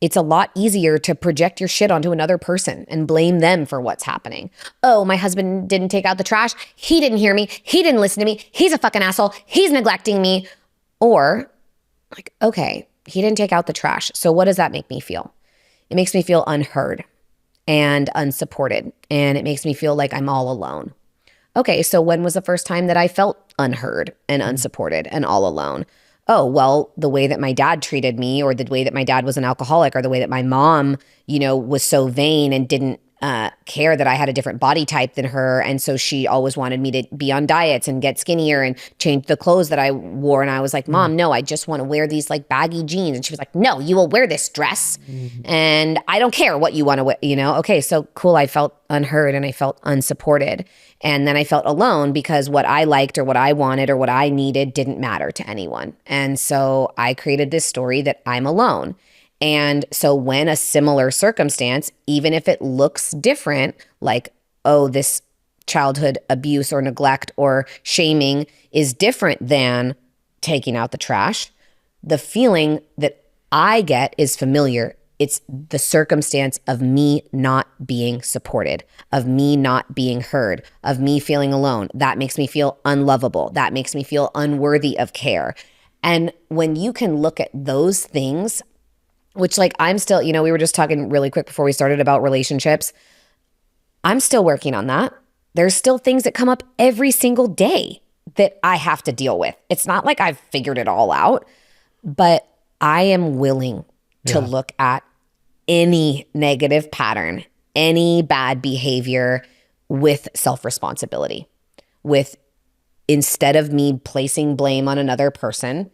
It's a lot easier to project your shit onto another person and blame them for what's happening. Oh, my husband didn't take out the trash. He didn't hear me. He didn't listen to me. He's a fucking asshole. He's neglecting me. Or like, okay, he didn't take out the trash. So what does that make me feel? It makes me feel unheard and unsupported. And it makes me feel like I'm all alone. Okay, so when was the first time that I felt unheard and unsupported and all alone? Oh, well, the way that my dad treated me, or the way that my dad was an alcoholic, or the way that my mom, you know, was so vain and didn't care that I had a different body type than her. And so she always wanted me to be on diets and get skinnier and change the clothes that I wore. And I was like, Mom, no, I just want to wear these like baggy jeans. And she was like, no, you will wear this dress. And I don't care what you want to wear, you know? Okay, so cool. I felt unheard and I felt unsupported. And then I felt alone because what I liked or what I wanted or what I needed didn't matter to anyone. And so I created this story that I'm alone. And so when a similar circumstance, even if it looks different, like, oh, this childhood abuse or neglect or shaming is different than taking out the trash, the feeling that I get is familiar. It's the circumstance of me not being supported, of me not being heard, of me feeling alone. That makes me feel unlovable. That makes me feel unworthy of care. And when you can look at those things, which like I'm still, you know, we were just talking really quick before we started about relationships. I'm still working on that. There's still things that come up every single day that I have to deal with. It's not like I've figured it all out, but I am willing to look at any negative pattern, any bad behavior with self-responsibility, with instead of me placing blame on another person,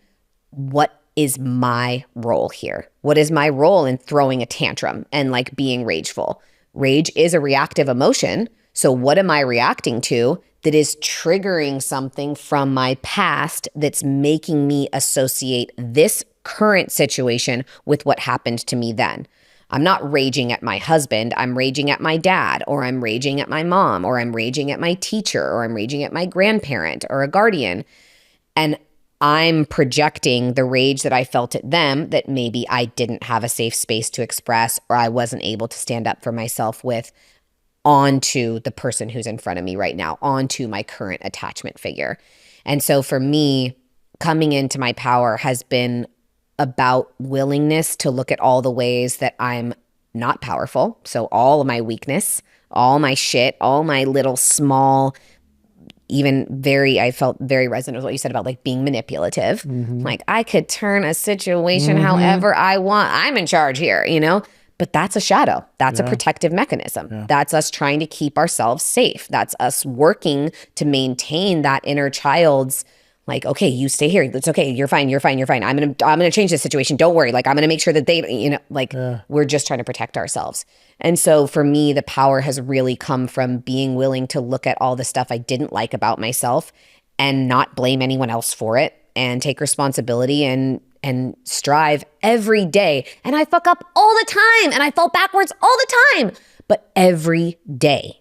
what is my role here? What is my role in throwing a tantrum and like being rageful? Rage is a reactive emotion. So what am I reacting to that is triggering something from my past that's making me associate this current situation with what happened to me then? I'm not raging at my husband. I'm raging at my dad, or I'm raging at my mom, or I'm raging at my teacher, or I'm raging at my grandparent or a guardian. And I'm projecting the rage that I felt at them that maybe I didn't have a safe space to express, or I wasn't able to stand up for myself with, onto the person who's in front of me right now, onto my current attachment figure. And so for me, coming into my power has been about willingness to look at all the ways that I'm not powerful. So all of my weakness, all my shit, all my little small, I felt very resonant with what you said about like being manipulative. Like I could turn a situation however I want. I'm in charge here, you know? But that's a shadow. That's a protective mechanism. That's us trying to keep ourselves safe. That's us working to maintain that inner child's like, okay, you stay here. It's okay. You're fine. You're fine. You're fine. I'm going to change this situation. Don't worry. Like, I'm going to make sure that they, you know, like we're just trying to protect ourselves. And so for me, the power has really come from being willing to look at all the stuff I didn't like about myself and not blame anyone else for it, and take responsibility and strive every day. And I fuck up all the time and I fall backwards all the time. But every day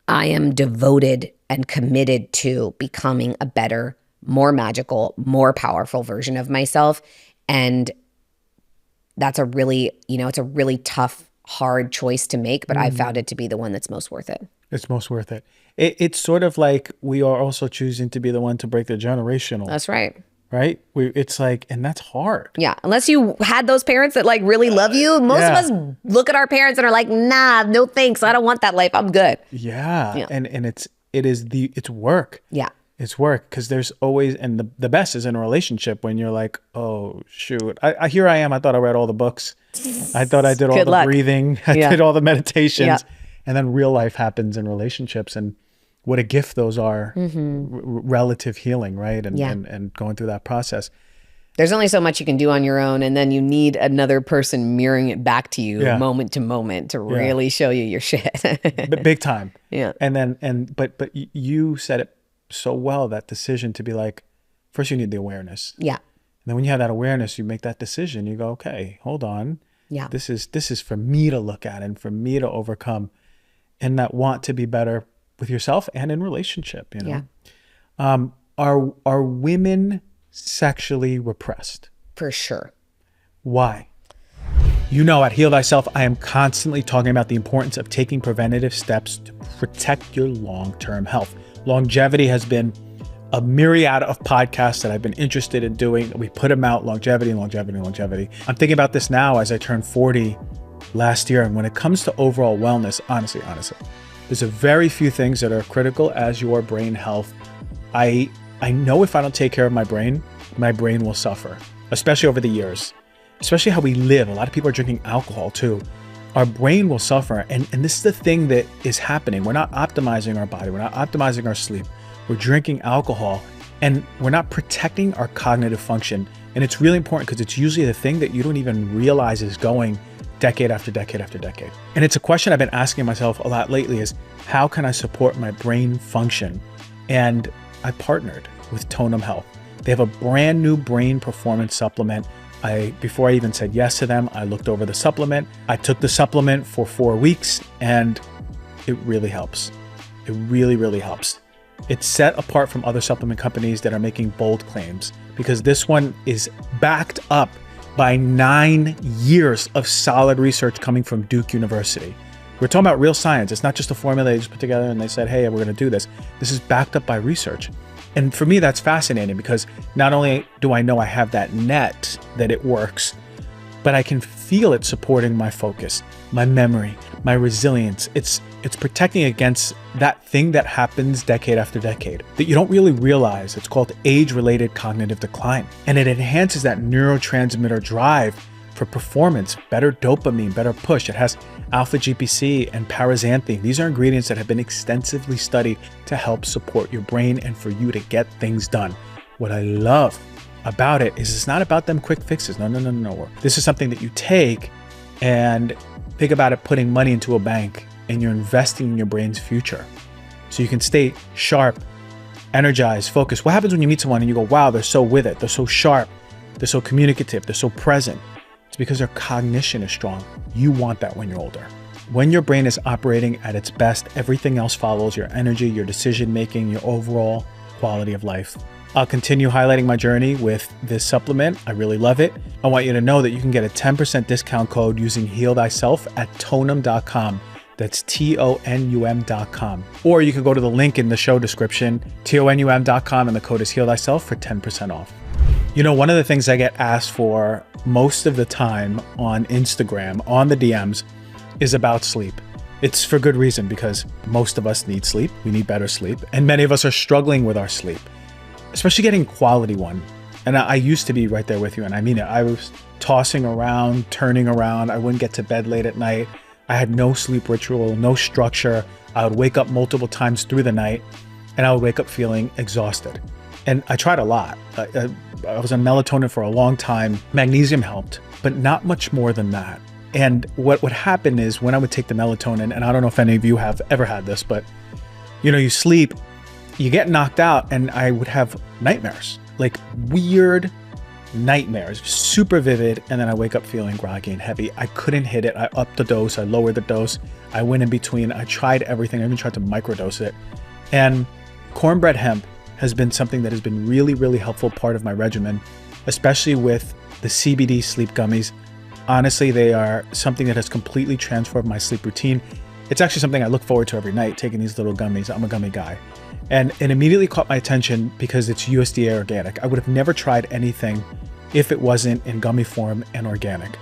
I am devoted and committed to becoming a better, more magical, more powerful version of myself. And that's a really, you know, it's a really tough, hard choice to make, but I've found it to be the one that's most worth it. It's most worth it. It's sort of like we are also choosing to be the one to break the generational. That's right. Right? It's like, and that's hard. Yeah. Unless you had those parents that like really love you. Most of us look at our parents and are like, nah, no thanks. I don't want that life. I'm good. Yeah. And it's work. Yeah. It's work, because there's always, and the best is in a relationship when you're like, oh shoot, here I am. I thought I read all the books. I thought I did all the breathing. I did all the meditations. Yeah. And then real life happens in relationships, and what a gift those are, relative healing, right? And going through that process. There's only so much you can do on your own, and then you need another person mirroring it back to you Yeah. moment to moment to really show you your shit. But big time. Yeah. But you said it so well, that decision to be like, first you need the awareness. Yeah. And then when you have that awareness, you make that decision. You go, okay, hold on. Yeah. This is for me to look at and for me to overcome, and that want to be better with yourself and in relationship, you know? Yeah. Are women sexually repressed? For sure. Why? You know, at Heal Thyself, I am constantly talking about the importance of taking preventative steps to protect your long-term health. Longevity has been a myriad of podcasts that I've been interested in doing. We put them out, longevity. I'm thinking about this now as I turned 40 last year. And when it comes to overall wellness, honestly, there's a very few things that are critical as your brain health. I know if I don't take care of my brain will suffer, especially over the years, especially how we live. A lot of people are drinking alcohol too. Our brain will suffer. And this is the thing that is happening. We're not optimizing our body. We're not optimizing our sleep. We're drinking alcohol, and we're not protecting our cognitive function. And it's really important because it's usually the thing that you don't even realize is going decade after decade after decade. And it's a question I've been asking myself a lot lately is, how can I support my brain function? And I partnered with Tonum Health. They have a brand new brain performance supplement. Before I even said yes to them, I looked over the supplement. I took the supplement for 4 weeks, and it really helps. It really, really helps. It's set apart from other supplement companies that are making bold claims, because this one is backed up by 9 years of solid research coming from Duke University. We're talking about real science. It's not just a formula they just put together and they said, hey, we're going to do this. This is backed up by research. And for me, that's fascinating, because not only do I know I have that net that it works, but I can feel it supporting my focus, my memory, my resilience. It's protecting against that thing that happens decade after decade that you don't really realize. It's called age-related cognitive decline. And it enhances that neurotransmitter drive for performance, better dopamine, better push. It has alpha GPC and paraxanthine. These are ingredients that have been extensively studied to help support your brain and for you to get things done. What I love about it is it's not about them quick fixes. No. This is something that you take and think about it, putting money into a bank, and you're investing in your brain's future so you can stay sharp, energized, focused. What happens when you meet someone and you go, wow, they're so with it, they're so sharp, they're so communicative, they're so present? It's because their cognition is strong. You want that when you're older. When your brain is operating at its best, everything else follows: your energy, your decision making, your overall quality of life. I'll continue highlighting my journey with this supplement. I really love it. I want you to know that you can get a 10% discount code using Heal Thyself at tonum.com. That's TONUM.com. Or you can go to the link in the show description, TONUM.com, and the code is Heal Thyself for 10% off. You know, one of the things I get asked for most of the time on Instagram, on the DMs, is about sleep. It's for good reason, because most of us need sleep. We need better sleep. And many of us are struggling with our sleep, especially getting quality one. And I used to be right there with you, and I mean it. I was tossing around, turning around. I wouldn't get to bed late at night. I had no sleep ritual, no structure. I would wake up multiple times through the night, and I would wake up feeling exhausted. And I tried a lot. I was on melatonin for a long time. Magnesium helped, but not much more than that. And what would happen is when I would take the melatonin, and I don't know if any of you have ever had this, but you sleep, you get knocked out, and I would have nightmares, like weird nightmares, super vivid. And then I wake up feeling groggy and heavy. I couldn't hit it. I upped the dose. I lowered the dose. I went in between. I tried everything. I even tried to microdose it. And cornbread hemp has been something that has been really, really helpful part of my regimen, especially with the CBD sleep gummies. Honestly, they are something that has completely transformed my sleep routine. It's actually something I look forward to every night, taking these little gummies. I'm a gummy guy. And it immediately caught my attention because it's USDA organic. I would have never tried anything if it wasn't in gummy form and organic.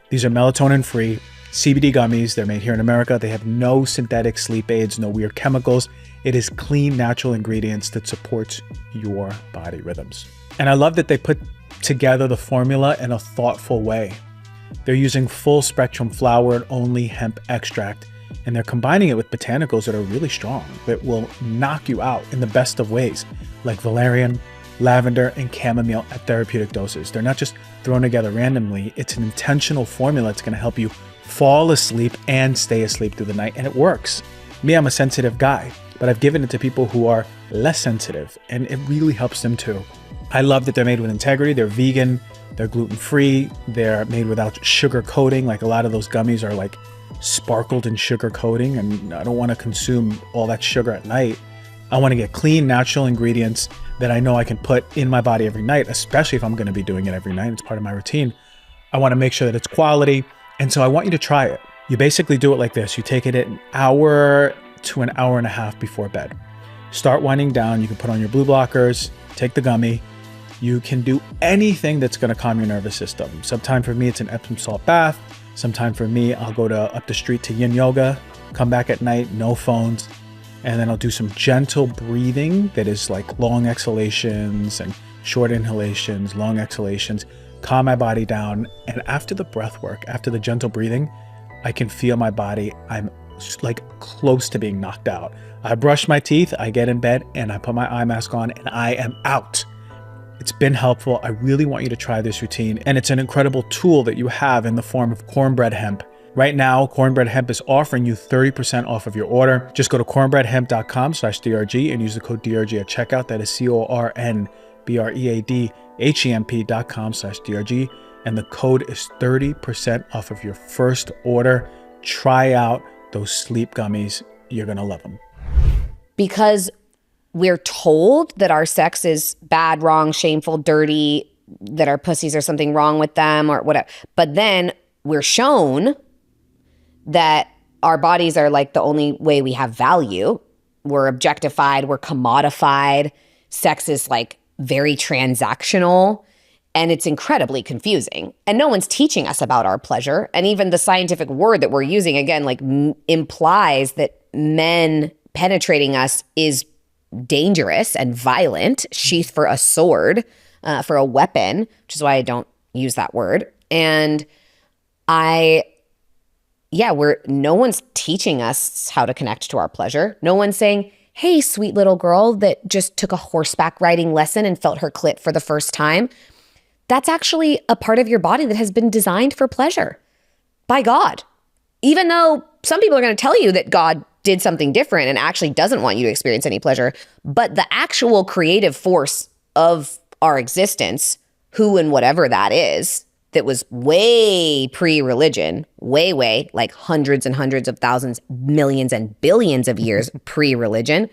These are melatonin-free CBD gummies. They're made here in America. They have no synthetic sleep aids, no weird chemicals. It is clean, natural ingredients that supports your body rhythms. And I love that they put together the formula in a thoughtful way. They're using full spectrum flowered only hemp extract, and they're combining it with botanicals that are really strong, that will knock you out in the best of ways, like valerian, lavender, and chamomile at therapeutic doses. They're not just thrown together randomly. It's an intentional formula that's going to help you fall asleep and stay asleep through the night, and it works. Me, I'm a sensitive guy, but I've given it to people who are less sensitive, and it really helps them too. I love that they're made with integrity. They're vegan, they're gluten-free, they're made without sugar coating. Like a lot of those gummies are like sparkled in sugar coating, and I don't want to consume all that sugar at night. I want to get clean, natural ingredients that I know I can put in my body every night, especially if I'm going to be doing it every night. It's part of my routine. I want to make sure that it's quality. And so I want you to try it. You basically do it like this. You take it an hour to an hour and a half before bed. Start winding down. You can put on your blue blockers, take the gummy. You can do anything that's going to calm your nervous system. Sometime for me, it's an Epsom salt bath. Sometime for me, I'll go up the street to yin yoga, come back at night, no phones. And then I'll do some gentle breathing that is like long exhalations and short inhalations, long exhalations, calm my body down. And after the breath work, after the gentle breathing, I can feel my body. I'm like close to being knocked out. I brush my teeth, I get in bed, and I put my eye mask on, and I am out. It's been helpful. I really want you to try this routine. And it's an incredible tool that you have in the form of cornbread hemp. Right now, Cornbread Hemp is offering you 30% off of your order. Just go to cornbreadhemp.com/DRG and use the code DRG at checkout. That is cornbreadhemp.com/DRG. And the code is 30% off of your first order. Try out those sleep gummies. You're going to love them. Because we're told that our sex is bad, wrong, shameful, dirty, that our pussies are something wrong with them or whatever. But then we're shown that our bodies are like the only way we have value. We're objectified, we're commodified. Sex is like very transactional, and it's incredibly confusing. And no one's teaching us about our pleasure. And even the scientific word that we're using, again, like implies that men penetrating us is dangerous and violent, sheath for a sword, for a weapon, which is why I don't use that word. And no one's teaching us how to connect to our pleasure. No one's saying, hey, sweet little girl that just took a horseback riding lesson and felt her clit for the first time. That's actually a part of your body that has been designed for pleasure by God. Even though some people are going to tell you that God did something different and actually doesn't want you to experience any pleasure, but the actual creative force of our existence, who and whatever that is, that was way pre-religion, way, like hundreds and hundreds of thousands, millions and billions of years pre-religion,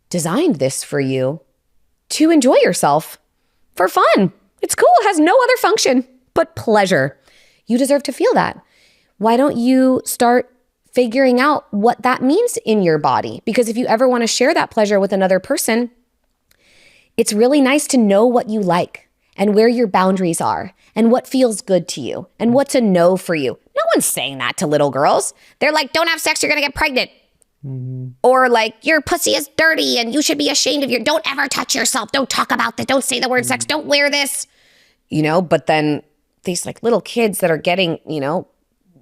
designed this for you to enjoy yourself for fun. It's cool. It has no other function but pleasure. You deserve to feel that. Why don't you start figuring out what that means in your body? Because if you ever want to share that pleasure with another person, it's really nice to know what you like and where your boundaries are and what feels good to you and what's a no for you. No one's saying that to little girls. They're like, don't have sex, you're going to get pregnant. Mm-hmm. Or like, your pussy is dirty and you should be ashamed of don't ever touch yourself. Don't talk about that. Don't say the word sex. Don't wear this. But then these like little kids that are getting,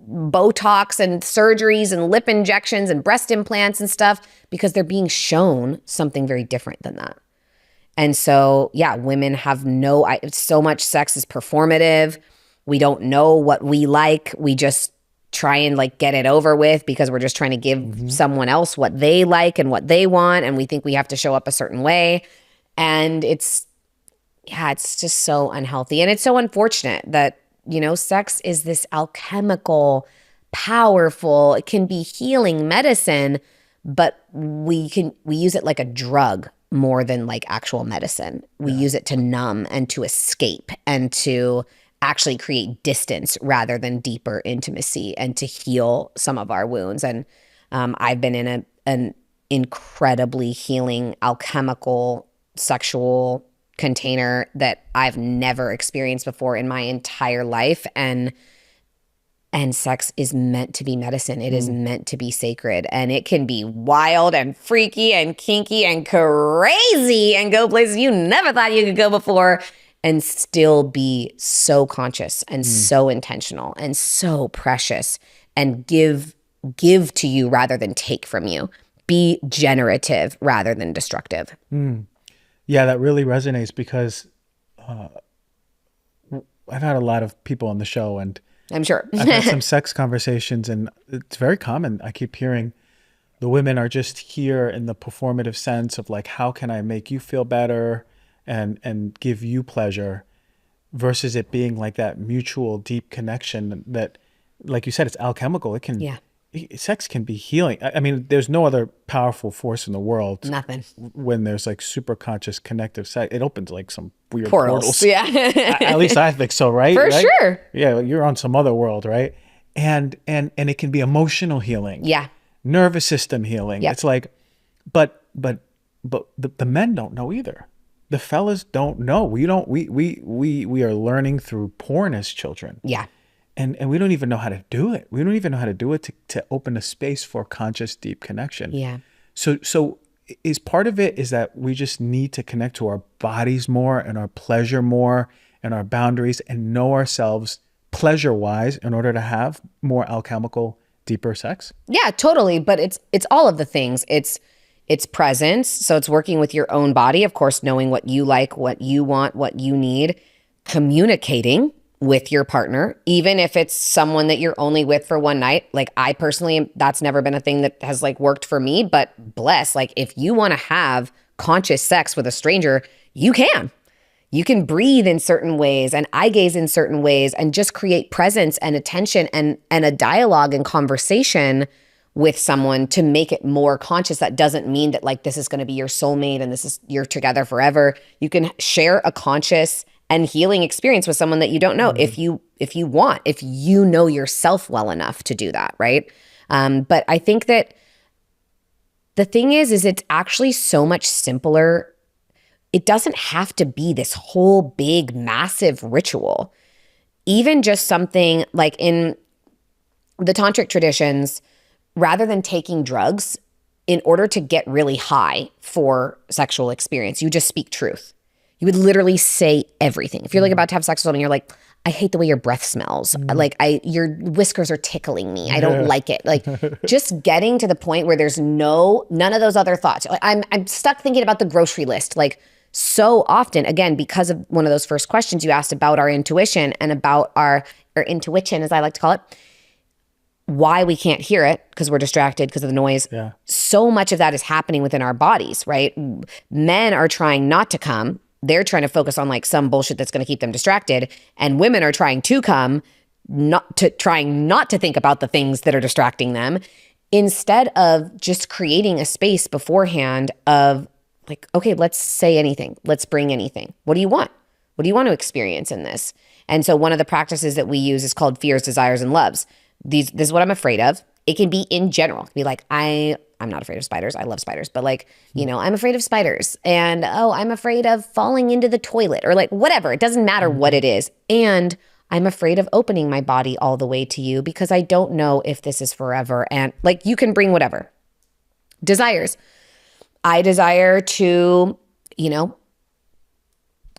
Botox and surgeries and lip injections and breast implants and stuff because they're being shown something very different than that. And so, women have so much sex is performative. We don't know what we like. We just try and like get it over with because we're just trying to give someone else what they like and what they want. And we think we have to show up a certain way. And it's just so unhealthy. And it's so unfortunate that, sex is this alchemical, powerful, it can be healing medicine, but we use it like a drug more than like actual medicine. We use it to numb and to escape and to actually create distance rather than deeper intimacy and to heal some of our wounds. And I've been in an incredibly healing, alchemical, sexual container that I've never experienced before in my entire life. And sex is meant to be medicine. It is meant to be sacred. And it can be wild and freaky and kinky and crazy and go places you never thought you could go before and still be so conscious and so intentional and so precious and give to you rather than take from you. Be generative rather than destructive. Yeah, that really resonates because I've had a lot of people on the show, and I'm sure. I've had some sex conversations, and it's very common. I keep hearing the women are just here in the performative sense of like, how can I make you feel better and give you pleasure, versus it being like that mutual deep connection that, like you said, it's alchemical. It can, Yeah. sex can be healing. I mean, there's no other powerful force in the world Nothing. when there's like super conscious connective sex. It opens like some weird Portals. portals. Yeah. At least I think so, right? For Right? sure. Yeah, you're on some other world, right? And it can be emotional healing. Yeah. Nervous system healing. Yep. It's like, but the men don't know either. The fellas don't know. We are learning through porn as children. Yeah. And we don't even know how to do it. We don't even know how to do it to open a space for conscious, deep connection. Yeah. So is part of it is that we just need to connect to our bodies more and our pleasure more and our boundaries and know ourselves pleasure-wise in order to have more alchemical, deeper sex? Yeah, totally. But it's all of the things. It's presence. So it's working with your own body, of course, knowing what you like, what you want, what you need, communicating with your partner, even if it's someone that you're only with for one night. Like I personally, that's never been a thing that has like worked for me, but bless, like if you want to have conscious sex with a stranger, you can. You can breathe in certain ways and eye gaze in certain ways and just create presence and attention and a dialogue and conversation with someone to make it more conscious. That doesn't mean that like this is going to be your soulmate and you're together forever. You can share a conscious and healing experience with someone that you don't know if you want, if you know yourself well enough to do that, right? But I think that the thing is it's actually so much simpler. It doesn't have to be this whole big, massive ritual. Even just something like in the tantric traditions, rather than taking drugs, in order to get really high for sexual experience, you just speak truth. You would literally say everything. If you're like about to have sex with someone, you're like, I hate the way your breath smells. Like your whiskers are tickling me. I don't like it. Like just getting to the point where there's none of those other thoughts. Like I'm stuck thinking about the grocery list. Like so often, again, because of one of those first questions you asked about our intuition and about our intuition, as I like to call it, why we can't hear it because we're distracted because of the noise. Yeah. So much of that is happening within our bodies, right? Men are trying not to come. They're trying to focus on like some bullshit that's going to keep them distracted. And women are trying to come, trying not to think about the things that are distracting them, instead of just creating a space beforehand of like, okay, let's say anything. Let's bring anything. What do you want? What do you want to experience in this? And so one of the practices that we use is called fears, desires, and loves. This is what I'm afraid of. It can be in general. It can be like, I'm not afraid of spiders. I love spiders. But like, I'm afraid of spiders. And I'm afraid of falling into the toilet or like whatever. It doesn't matter what it is. And I'm afraid of opening my body all the way to you because I don't know if this is forever. And like, you can bring whatever. Desires. I desire to,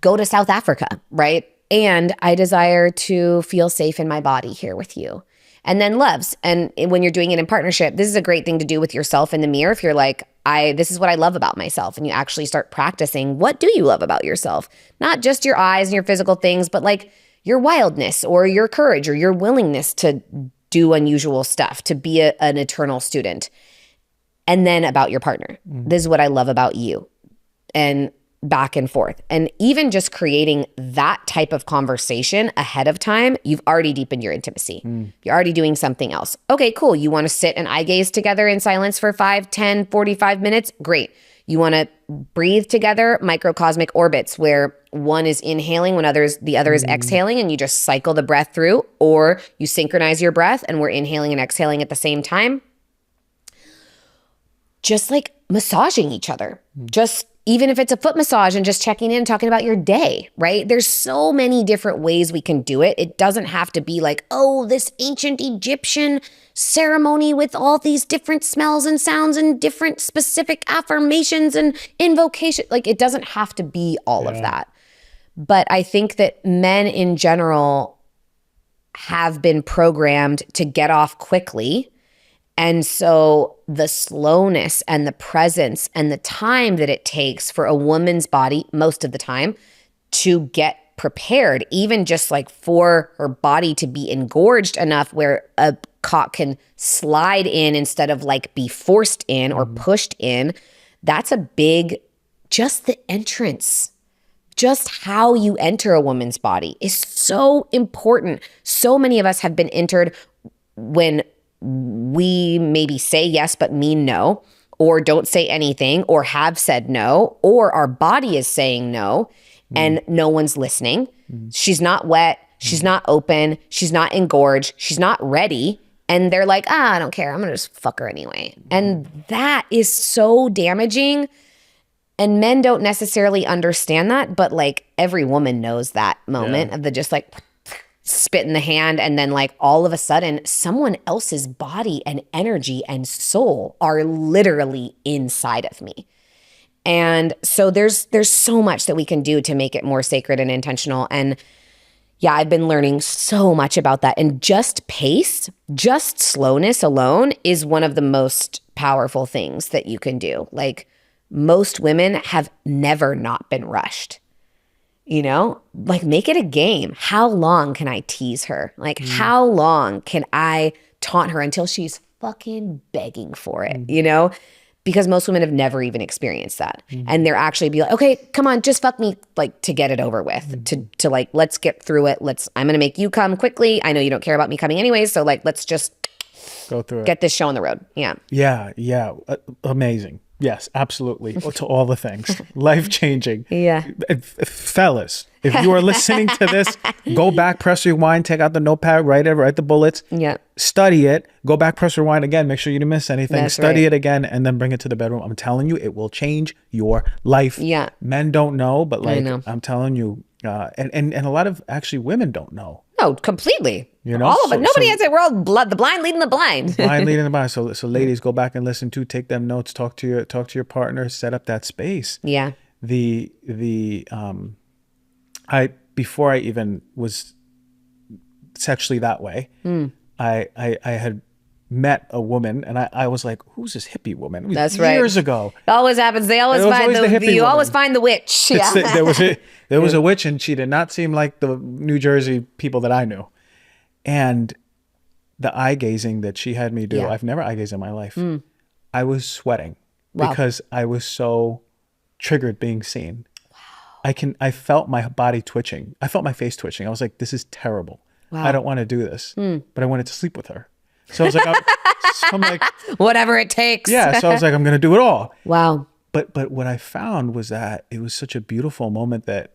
go to South Africa, right? And I desire to feel safe in my body here with you. And then loves. And when you're doing it in partnership, this is a great thing to do with yourself in the mirror. If you're like, this is what I love about myself. And you actually start practicing, what do you love about yourself? Not just your eyes and your physical things, but like your wildness or your courage or your willingness to do unusual stuff, to be an eternal student. And then about your partner. This is what I love about you. And back and forth. And even just creating that type of conversation ahead of time, you've already deepened your intimacy. You're already doing something else. Okay, cool. You want to sit and eye gaze together in silence for 5, 10, 45 minutes? Great. You want to breathe together, microcosmic orbits, where one is inhaling when the other is exhaling, and you just cycle the breath through, or you synchronize your breath and we're inhaling and exhaling at the same time. Just like massaging each other. Just even if it's a foot massage and just checking in, talking about your day, right? There's so many different ways we can do it. It doesn't have to be like, this ancient Egyptian ceremony with all these different smells and sounds and different specific affirmations and invocation. Like, it doesn't have to be all of that. But I think that men in general have been programmed to get off quickly And so the slowness and the presence and the time that it takes for a woman's body, most of the time, to get prepared, even just like for her body to be engorged enough where a cock can slide in instead of like be forced in or pushed in. That's a big, just the entrance, just how you enter a woman's body is so important. So many of us have been entered when we maybe say yes but mean no, or don't say anything, or have said no, or our body is saying no, and no one's listening. She's not wet, she's not open, she's not engorged, she's not ready. And they're like, I don't care, I'm gonna just fuck her anyway. And that is so damaging. And men don't necessarily understand that, but like every woman knows that moment of the just like spit in the hand, and then like all of a sudden someone else's body and energy and soul are literally inside of me. And so there's so much that we can do to make it more sacred and intentional. And yeah, I've been learning so much about that. And just pace, just slowness alone is one of the most powerful things that you can do. Like most women have never not been rushed. You know, like make it a game. How long can I tease her? Like how long can I taunt her until she's fucking begging for it, you know? Because most women have never even experienced that. And they're actually be like, okay, come on, just fuck me, like to get it over with, to like, let's get through it. I'm going to make you come quickly. I know you don't care about me coming anyways. So like, let's just Go through it. Get this show on the road. Yeah. Yeah. Amazing. Yes, absolutely. To all the things. Life-changing. Yeah. Fellas, if you are listening to this, go back, press rewind, take out the notepad, write the bullets. Yeah. Study it. Go back, press rewind again. Make sure you didn't miss anything. That's Study right. it again, and then bring it to the bedroom. I'm telling you, it will change your life. Yeah. Men don't know, but like know. I'm telling you, and a lot of actually women don't know. No, completely. You know, all of it. so- Nobody so- has it. We're all the blind leading the blind. Blind leading the blind. So ladies, go back and listen to, take them notes, talk to your partner, set up that space. Yeah. Before I even was sexually that way, I had met a woman, and I was like, who's this hippie woman? It was That's right. years ago. It always happens. They always It was find always the hippie you always woman. find the witch. Yeah. There was a witch, and she did not seem like the New Jersey people that I knew. And the eye gazing that she had me do, Yeah. I've never eye gazed in my life. I was sweating Wow. because I was so triggered being seen. I felt my body twitching. I felt my face twitching. I was like, this is terrible. Wow. I don't want to do this. But I wanted to sleep with her. So I was like, I'm like, Whatever it takes. yeah. So I was like, I'm going to do it all. Wow. But what I found was that it was such a beautiful moment that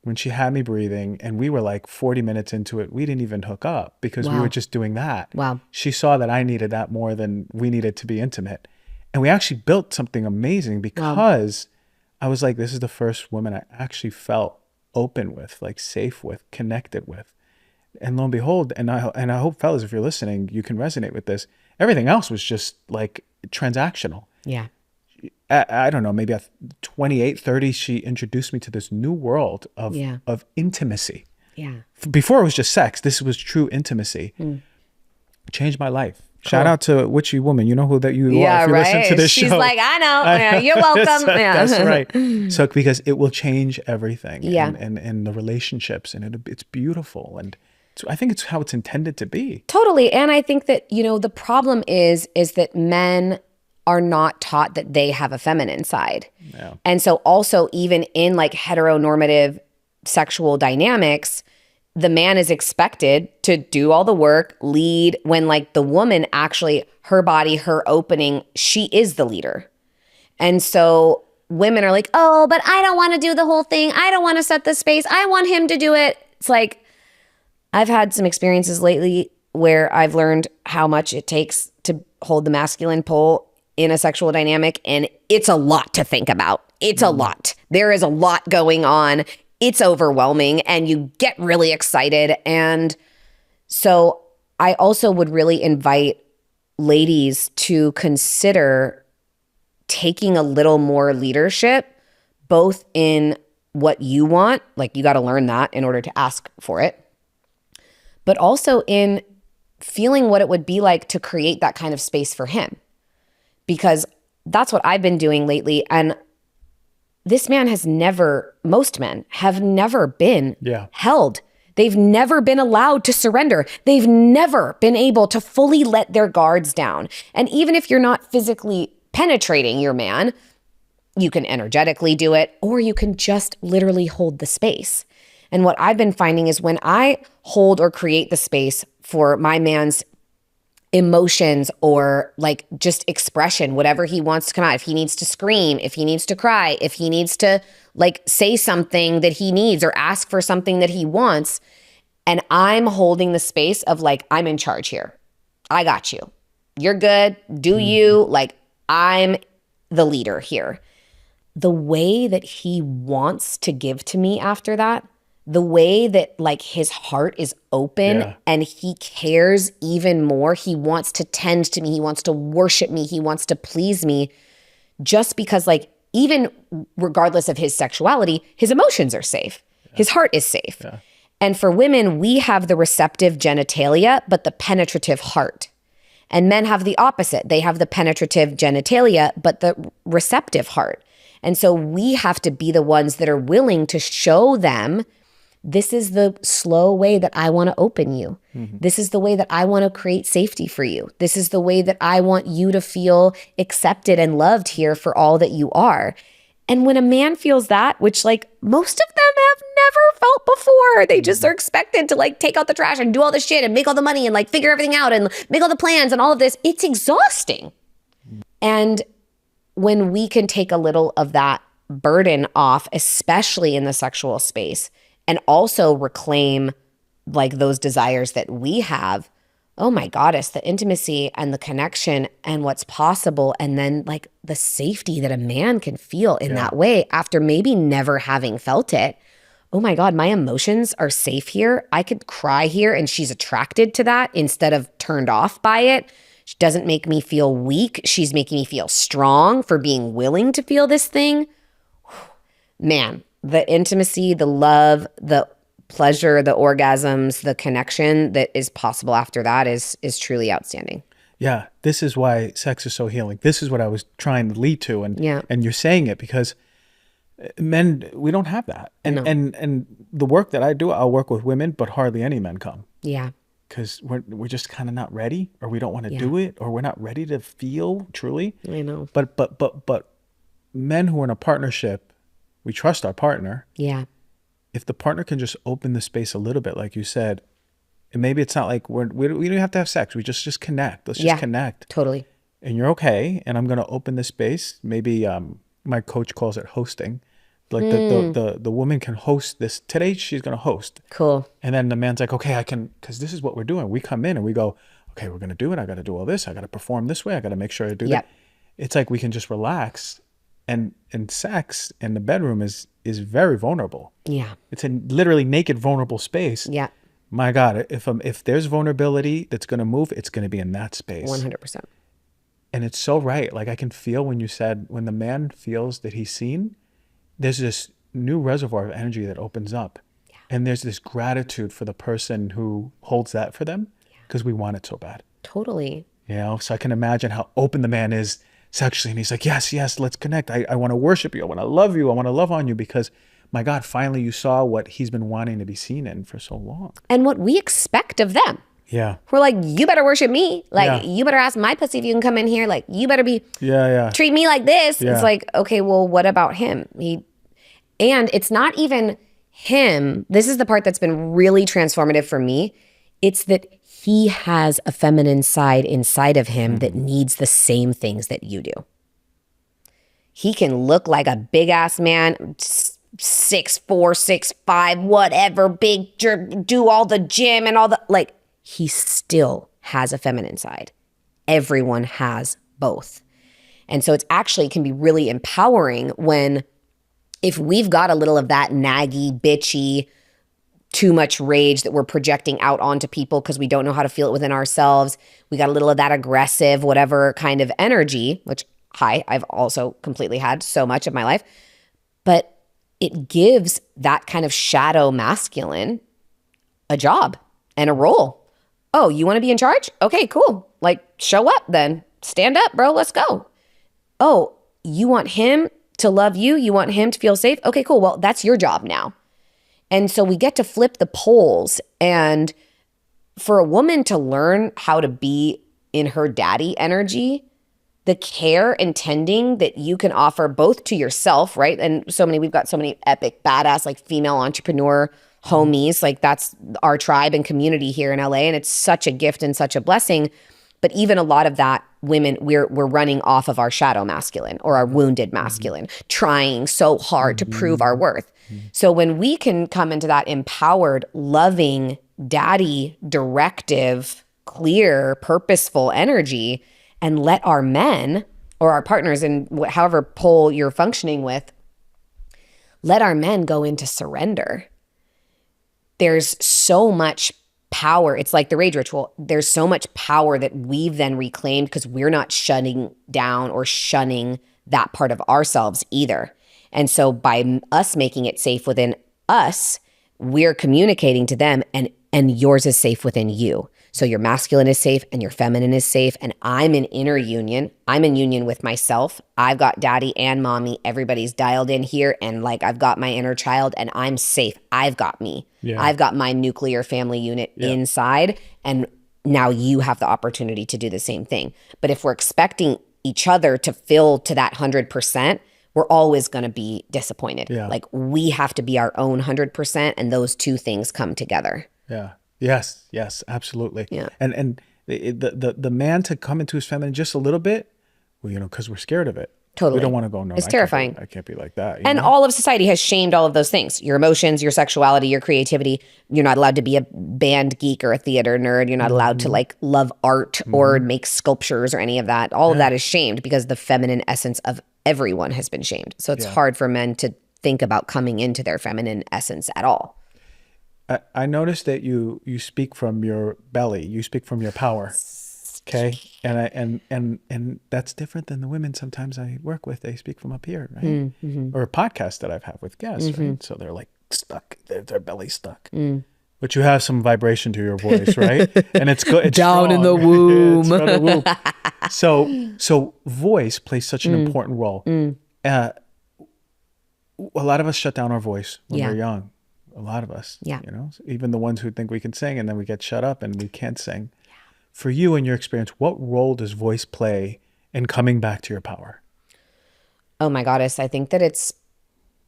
when she had me breathing and we were like 40 minutes into it, we didn't even hook up because we Wow. were just doing that. Wow. She saw that I needed that more than we needed to be intimate. And we actually built something amazing because I was like, this is the first woman I actually felt open with, like safe with, connected with. And lo and behold, and I hope, fellas, if you're listening, you can resonate with this. Everything else was just like transactional. Yeah. I don't know, maybe at 28, 30, she introduced me to this new world of intimacy. Yeah. Before it was just sex. This was true intimacy. Changed my life. Shout out to Witchy Woman. You know who that you are if you listen to this She's show. like, I know. Yeah, you're welcome. Yeah. That's right. So because it will change everything. Yeah. And the relationships, and it's beautiful. And I think it's how it's intended to be. Totally. And I think that, the problem is that men are not taught that they have a feminine side. Yeah. And so also even in like heteronormative sexual dynamics, the man is expected to do all the work, lead, when like the woman actually, her body, her opening, she is the leader. And so women are like, oh, but I don't want to do the whole thing. I don't want to set the space. I want him to do it. It's like, I've had some experiences lately where I've learned how much it takes to hold the masculine pole in a sexual dynamic. And it's a lot to think about. It's a lot. There is a lot going on. It's overwhelming and you get really excited. And so I also would really invite ladies to consider taking a little more leadership, both in what you want, like you got to learn that in order to ask for it, but also in feeling what it would be like to create that kind of space for him. Because that's what I've been doing lately. And this man most men have never been held. They've never been allowed to surrender. They've never been able to fully let their guards down. And even if you're not physically penetrating your man, you can energetically do it, or you can just literally hold the space. And what I've been finding is when I hold or create the space for my man's emotions or like just expression, whatever he wants to come out, if he needs to scream, if he needs to cry, if he needs to like say something that he needs or ask for something that he wants, and I'm holding the space of like, I'm in charge here. I got you. You're good. Do you? Like, I'm the leader here. The way that he wants to give to me after that, the way that like his heart is open and he cares even more. He wants to tend to me. He wants to worship me. He wants to please me, just because like, even regardless of his sexuality, his emotions are safe. His heart is safe. And for women, we have the receptive genitalia, but the penetrative heart. And men have the opposite. They have the penetrative genitalia, but the receptive heart. And so we have to be the ones that are willing to show them, this is the slow way that I want to open you. This is the way that I want to create safety for you. This is the way that I want you to feel accepted and loved here for all that you are. And when a man feels that, which like most of them have never felt before, they just are expected to like take out the trash and do all this shit and make all the money and like figure everything out and make all the plans and all of this. It's exhausting. And when we can take a little of that burden off, especially in the sexual space, and also reclaim like those desires that we have, oh my goddess, the intimacy and the connection and what's possible. And then like the safety that a man can feel in that way after maybe never having felt it. Oh my God, my emotions are safe here. I could cry here and she's attracted to that instead of turned off by it. She doesn't make me feel weak. She's making me feel strong for being willing to feel this thing. Man, the intimacy, the love, the pleasure, the orgasms, the connection that is possible after that is truly outstanding. Yeah, this is why sex is so healing. This is what I was trying to lead to, and you're saying it because men, we don't have that. And the work that I do, I'll work with women, but hardly any men come. Yeah. Because we're just kind of not ready, or we don't want to do it, or we're not ready to feel truly. I know. But men who are in a partnership, we trust our partner. Yeah. If the partner can just open the space a little bit, like you said, and maybe it's not like we don't have to have sex. We just connect. Let's just connect. Totally. And you're okay. And I'm going to open the space. Maybe my coach calls it hosting. Like the woman can host this. Today she's going to host. Cool. And then the man's like, okay, I can, because this is what we're doing. We come in and we go, okay, we're going to do it. I got to do all this. I got to perform this way. I got to make sure I do that. It's like we can just relax. And sex in the bedroom is very vulnerable. Yeah. It's a literally naked, vulnerable space. Yeah. My God, if there's vulnerability that's going to move, it's going to be in that space. 100%. And it's so right. Like I can feel when you said, when the man feels that he's seen, there's this new reservoir of energy that opens up. Yeah. And there's this gratitude for the person who holds that for them because we want it so bad. Totally. You know, so I can imagine how open the man is sexually. And he's like, yes, let's connect. I want to worship you. I want to love you. I want to love on you because, my God, finally you saw what he's been wanting to be seen in for so long. And what we expect of them. Yeah. We're like, you better worship me. Like, you better ask my pussy if you can come in here. Like, you better be, treat me like this. Yeah. It's like, okay, well, what about him? And it's not even him. This is the part that's been really transformative for me. It's that he has a feminine side inside of him that needs the same things that you do. He can look like a big ass man, 6'4", 6'5", whatever, big, do all the gym and all the, like, he still has a feminine side. Everyone has both. And so it's actually can be really empowering when, if we've got a little of that naggy, bitchy, too much rage that we're projecting out onto people because we don't know how to feel it within ourselves. We got a little of that aggressive, whatever kind of energy, which, I've also completely had so much of my life. But it gives that kind of shadow masculine a job and a role. Oh, you want to be in charge? Okay, cool. Like, show up then. Stand up, bro. Let's go. Oh, you want him to love you? You want him to feel safe? Okay, cool. Well, that's your job now. And so we get to flip the poles. And for a woman to learn how to be in her daddy energy, the care and tending that you can offer both to yourself, right? And we've got so many epic, badass, like female entrepreneur homies. Like that's our tribe and community here in LA. And it's such a gift and such a blessing. But even a lot of that women, we're running off of our shadow masculine or our wounded masculine, trying so hard to prove our worth. So when we can come into that empowered, loving, daddy, directive, clear, purposeful energy and let our men or our partners in however pole you're functioning with, let our men go into surrender. There's so much power. It's like the rage ritual. There's so much power that we've then reclaimed because we're not shutting down or shunning that part of ourselves either. And so by us making it safe within us, we're communicating to them and yours is safe within you. So your masculine is safe and your feminine is safe. And I'm in inner union. I'm in union with myself. I've got daddy and mommy. Everybody's dialed in here. And like I've got my inner child and I'm safe. I've got me. Yeah. I've got my nuclear family unit inside. And now you have the opportunity to do the same thing. But if we're expecting each other to fill to that 100%, we're always going to be disappointed. Yeah. Like we have to be our own 100%. And those two things come together. Yeah. Yes, absolutely. Yeah. And the man to come into his feminine just a little bit, well, because we're scared of it. Totally. We don't want to go, no, it's terrifying. I can't be like that. And all of society has shamed all of those things. Your emotions, your sexuality, your creativity. You're not allowed to be a band geek or a theater nerd. You're not allowed to like love art or make sculptures or any of that. All of that is shamed because the feminine essence of everyone has been shamed. So it's hard for men to think about coming into their feminine essence at all. I noticed that you speak from your belly. You speak from your power. Okay. And that's different than the women sometimes I work with. They speak from up here, right? Mm-hmm. Or a podcast that I've had with guests, right? So they're like stuck. Their belly's stuck. But you have some vibration to your voice, right? And it's good. It's down strong. In the womb. It's from the womb. So voice plays such an important role. A lot of us shut down our voice when we're young. A lot of us, even the ones who think we can sing and then we get shut up and we can't sing. Yeah. For you and your experience, what role does voice play in coming back to your power? Oh my goddess. I think that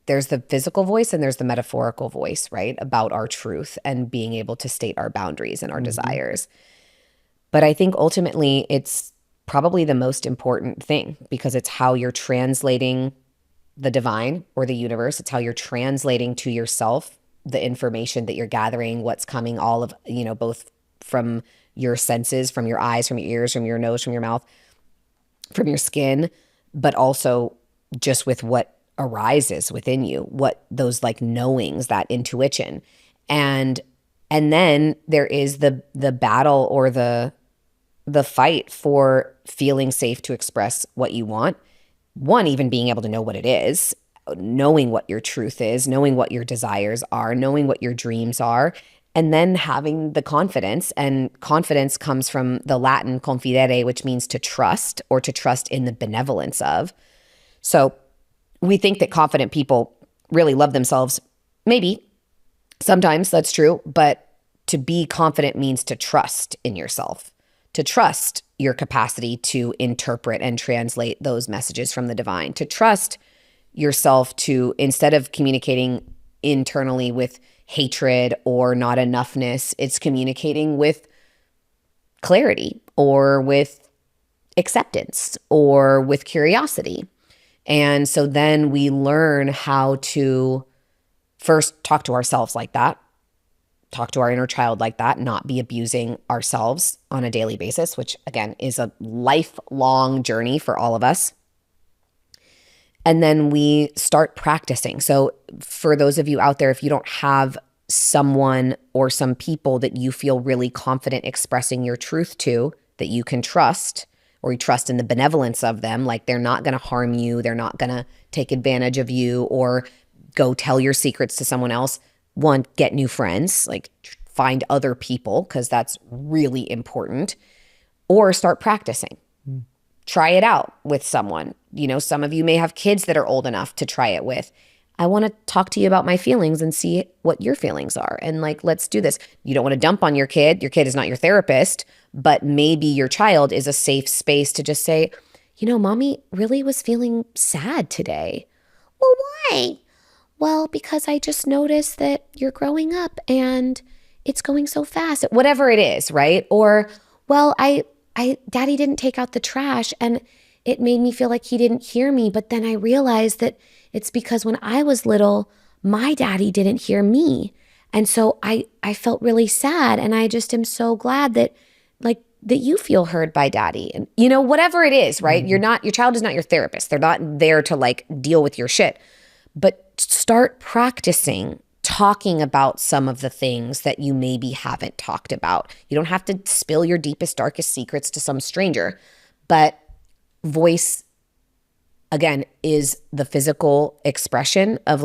there's the physical voice and there's the metaphorical voice, right? About our truth and being able to state our boundaries and our desires. But I think ultimately it's probably the most important thing because it's how you're translating the divine or the universe. It's how you're translating to yourself the information that you're gathering, what's coming, all of, both from your senses, from your eyes, from your ears, from your nose, from your mouth, from your skin, but also just with what arises within you, what those like knowings, that intuition. And then there is the battle or the fight for feeling safe to express what you want. One, even being able to know what it is, knowing what your truth is, knowing what your desires are, knowing what your dreams are, and then having the confidence. And confidence comes from the Latin confidere, which means to trust or to trust in the benevolence of. So we think that confident people really love themselves. Maybe. Sometimes that's true. But to be confident means to trust in yourself, to trust your capacity to interpret and translate those messages from the divine, to trust yourself to, instead of communicating internally with hatred or not enoughness, it's communicating with clarity or with acceptance or with curiosity. And so then we learn how to first talk to ourselves like that, talk to our inner child like that, not be abusing ourselves on a daily basis, which again is a lifelong journey for all of us. And then we start practicing. So for those of you out there, if you don't have someone or some people that you feel really confident expressing your truth to, that you can trust, or you trust in the benevolence of them, like they're not going to harm you, they're not going to take advantage of you or go tell your secrets to someone else. One, get new friends, like find other people, because that's really important, or start practicing. Try it out with someone. Some of you may have kids that are old enough to try it with. I want to talk to you about my feelings and see what your feelings are. And let's do this. You don't want to dump on your kid. Your kid is not your therapist, but maybe your child is a safe space to just say, mommy really was feeling sad today. Well, why? Well, because I just noticed that you're growing up and it's going so fast. Whatever it is, right? Or, well, Daddy didn't take out the trash and it made me feel like he didn't hear me. But then I realized that it's because when I was little, my daddy didn't hear me. And so I felt really sad. And I just am so glad that you feel heard by daddy. And, whatever it is, right? Your child is not your therapist. They're not there to deal with your shit. But start practicing talking about some of the things that you maybe haven't talked about. You don't have to spill your deepest, darkest secrets to some stranger, but voice, again, is the physical expression of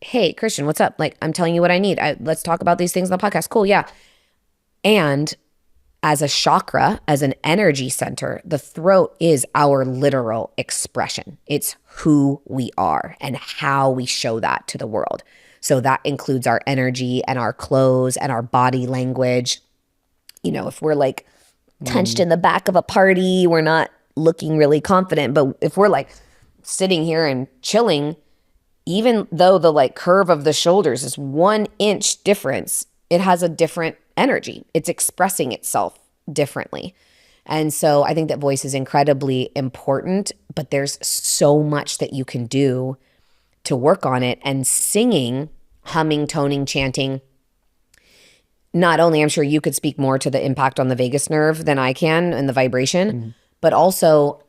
hey, Christian, what's up? I'm telling you what I need. Let's talk about these things on the podcast. Cool, yeah. And as a chakra, as an energy center, the throat is our literal expression. It's who we are and how we show that to the world. So that includes our energy and our clothes and our body language. If we're tunched in the back of a party, we're not looking really confident. But if we're sitting here and chilling, even though the curve of the shoulders is 1 inch difference, it has a different energy. It's expressing itself differently. And so I think that voice is incredibly important, but there's so much that you can do to work on it. And singing, humming, toning, chanting, not only, I'm sure you could speak more to the impact on the vagus nerve than I can and the vibration, but also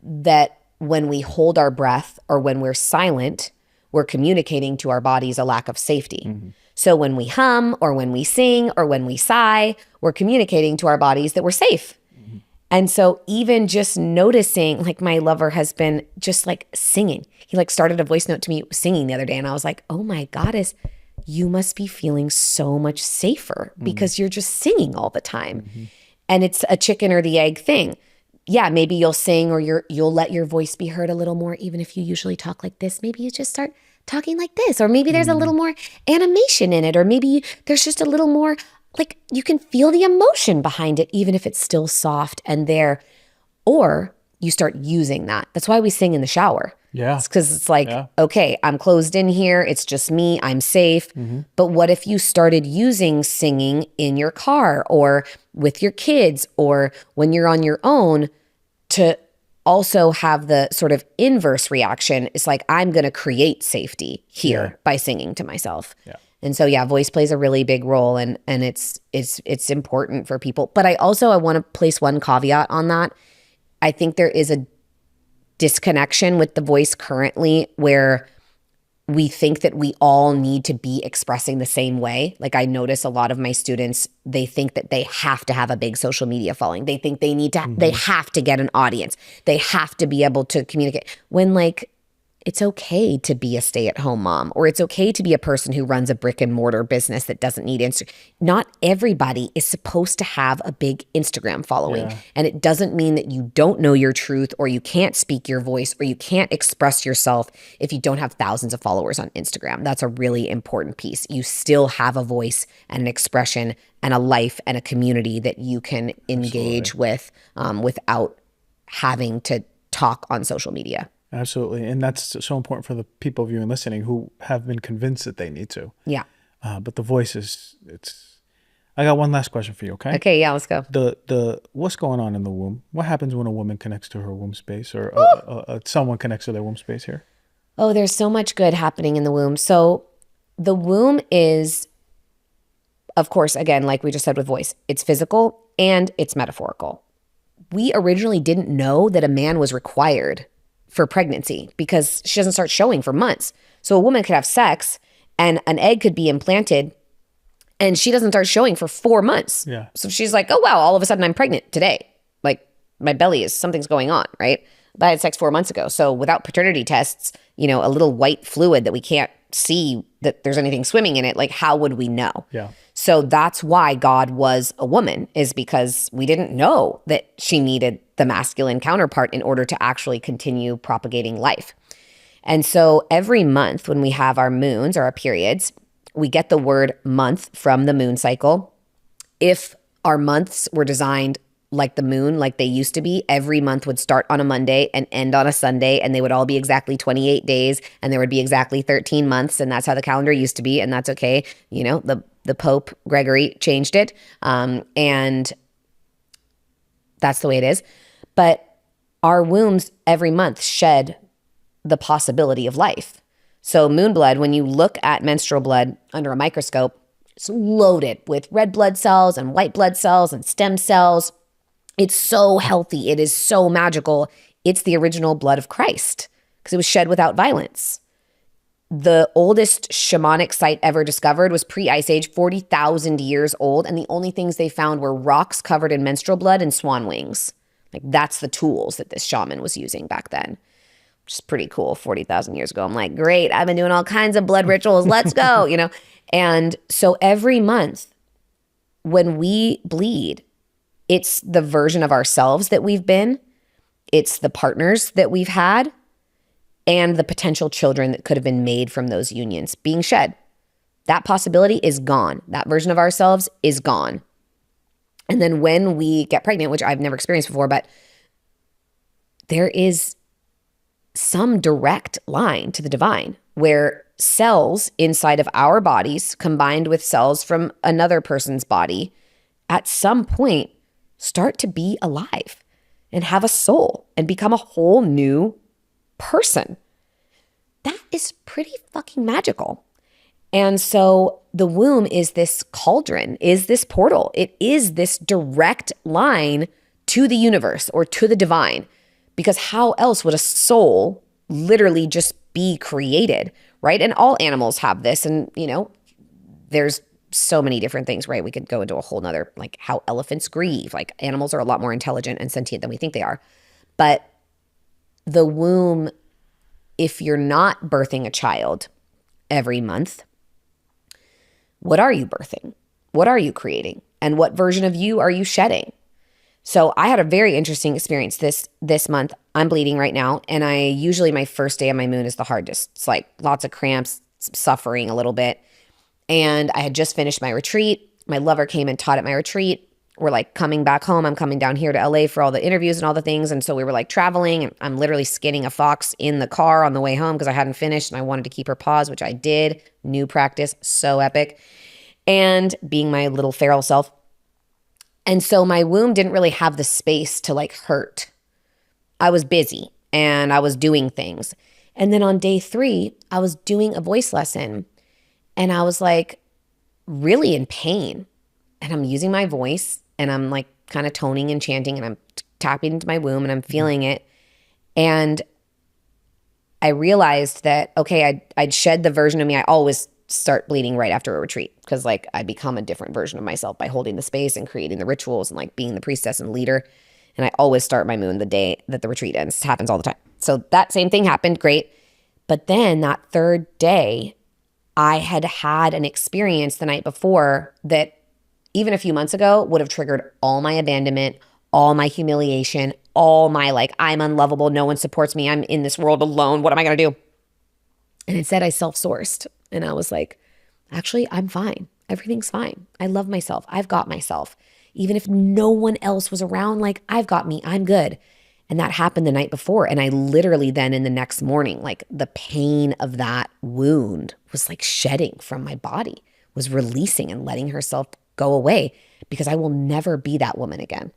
that when we hold our breath or when we're silent, we're communicating to our bodies a lack of safety. So when we hum or when we sing or when we sigh, we're communicating to our bodies that we're safe. And so even just noticing, my lover has been just singing. He started a voice note to me singing the other day. And I was like, oh my goddess, you must be feeling so much safer because you're just singing all the time. And it's a chicken or the egg thing. Yeah, maybe you'll sing or you'll let your voice be heard a little more. Even if you usually talk like this, maybe you just start talking like this, or maybe there's a little more animation in it, or maybe there's just a little more, you can feel the emotion behind it, even if it's still soft and there. Or you start using that. That's why we sing in the shower. Yeah. It's because it's okay, I'm closed in here. It's just me. I'm safe. But what if you started using singing in your car or with your kids or when you're on your own to also have the sort of inverse reaction? It's I'm going to create safety here by singing to myself. Yeah. And so, voice plays a really big role and it's important for people. But I want to place one caveat on that. I think there is a disconnection with the voice currently where we think that we all need to be expressing the same way. I notice a lot of my students, they think that they have to have a big social media following. They think they need to, they have to get an audience. They have to be able to communicate when it's okay to be a stay-at-home mom, or it's okay to be a person who runs a brick and mortar business that doesn't need Instagram. Not everybody is supposed to have a big Instagram following. Yeah. And it doesn't mean that you don't know your truth or you can't speak your voice or you can't express yourself if you don't have thousands of followers on Instagram. That's a really important piece. You still have a voice and an expression and a life and a community that you can engage with without having to talk on social media. Absolutely. And that's so important for the people viewing and listening who have been convinced that they need to. Yeah. But the voice I got one last question for you, okay? Okay, yeah, let's go. What's going on in the womb? What happens when a woman connects to her womb space or someone connects to their womb space here? Oh, there's so much good happening in the womb. So the womb is, of course, again, like we just said with voice, it's physical and it's metaphorical. We originally didn't know that a man was required for pregnancy because she doesn't start showing for months. So a woman could have sex and an egg could be implanted and she doesn't start showing for 4 months. Yeah. So she's like, oh, wow, all of a sudden I'm pregnant today. My belly something's going on, right? But I had sex 4 months ago. So without paternity tests, a little white fluid that we can't see that there's anything swimming in it, like how would we know? Yeah. So that's why God was a woman, is because we didn't know that she needed the masculine counterpart in order to actually continue propagating life. And so every month when we have our moons or our periods, we get the word month from the moon cycle. If our months were designed like the moon, like they used to be, every month would start on a Monday and end on a Sunday, and they would all be exactly 28 days, and there would be exactly 13 months, and that's how the calendar used to be, and that's okay. You know, the Pope Gregory changed it, and that's the way it is. But our wombs every month shed the possibility of life. So moon blood, when you look at menstrual blood under a microscope, it's loaded with red blood cells and white blood cells and stem cells. It's so healthy. It is so magical. It's the original blood of Christ because it was shed without violence. The oldest shamanic site ever discovered was pre-Ice Age, 40,000 years old. And the only things they found were rocks covered in menstrual blood and swan wings. Like that's the tools that this shaman was using back then, which is pretty cool. 40,000 years ago. I'm like, great. I've been doing all kinds of blood rituals. Let's go, you know? And so every month when we bleed, it's the version of ourselves that we've been. It's the partners that we've had and the potential children that could have been made from those unions being shed. That possibility is gone. That version of ourselves is gone. And then when we get pregnant, which I've never experienced before, but there is some direct line to the divine where cells inside of our bodies combined with cells from another person's body at some point start to be alive and have a soul and become a whole new person. That is pretty fucking magical. And so the womb is this cauldron, is this portal. It is this direct line to the universe or to the divine, because how else would a soul literally just be created, right? And all animals have this. And, you know, there's so many different things, right? We could go into a whole nother, like how elephants grieve. Like animals are a lot more intelligent and sentient than we think they are. But the womb, if you're not birthing a child every month, what are you birthing? What are you creating? And what version of you are you shedding? So I had a very interesting experience this month. I'm bleeding right now. And usually my first day of my moon is the hardest. It's like lots of cramps, suffering a little bit. And I had just finished my retreat. My lover came and taught at my retreat. We're like coming back home. I'm coming down here to LA for all the interviews and all the things. And so we were like traveling, and I'm literally skinning a fox in the car on the way home because I hadn't finished and I wanted to keep her paws, which I did. New practice, so epic. And being my little feral self. And so my womb didn't really have the space to like hurt. I was busy and I was doing things. And then on day 3, I was doing a voice lesson. And I was like really in pain, and I'm using my voice and I'm like kind of toning and chanting and I'm tapping into my womb and I'm feeling it. And I realized that, okay, I'd shed the version of me. I always start bleeding right after a retreat because like I'd become a different version of myself by holding the space and creating the rituals and like being the priestess and leader. And I always start my moon the day that the retreat ends. It happens all the time. So that same thing happened, great. But then that third day, I had an experience the night before that even a few months ago would have triggered all my abandonment, all my humiliation, all my like, I'm unlovable, no one supports me, I'm in this world alone, what am I gonna do? And instead I self-sourced and I was like, actually, I'm fine. Everything's fine. I love myself. I've got myself. Even if no one else was around, like I've got me, I'm good. And that happened the night before. And I literally then in the next morning, like the pain of that wound was like shedding from my body, was releasing and letting herself go away because I will never be that woman again.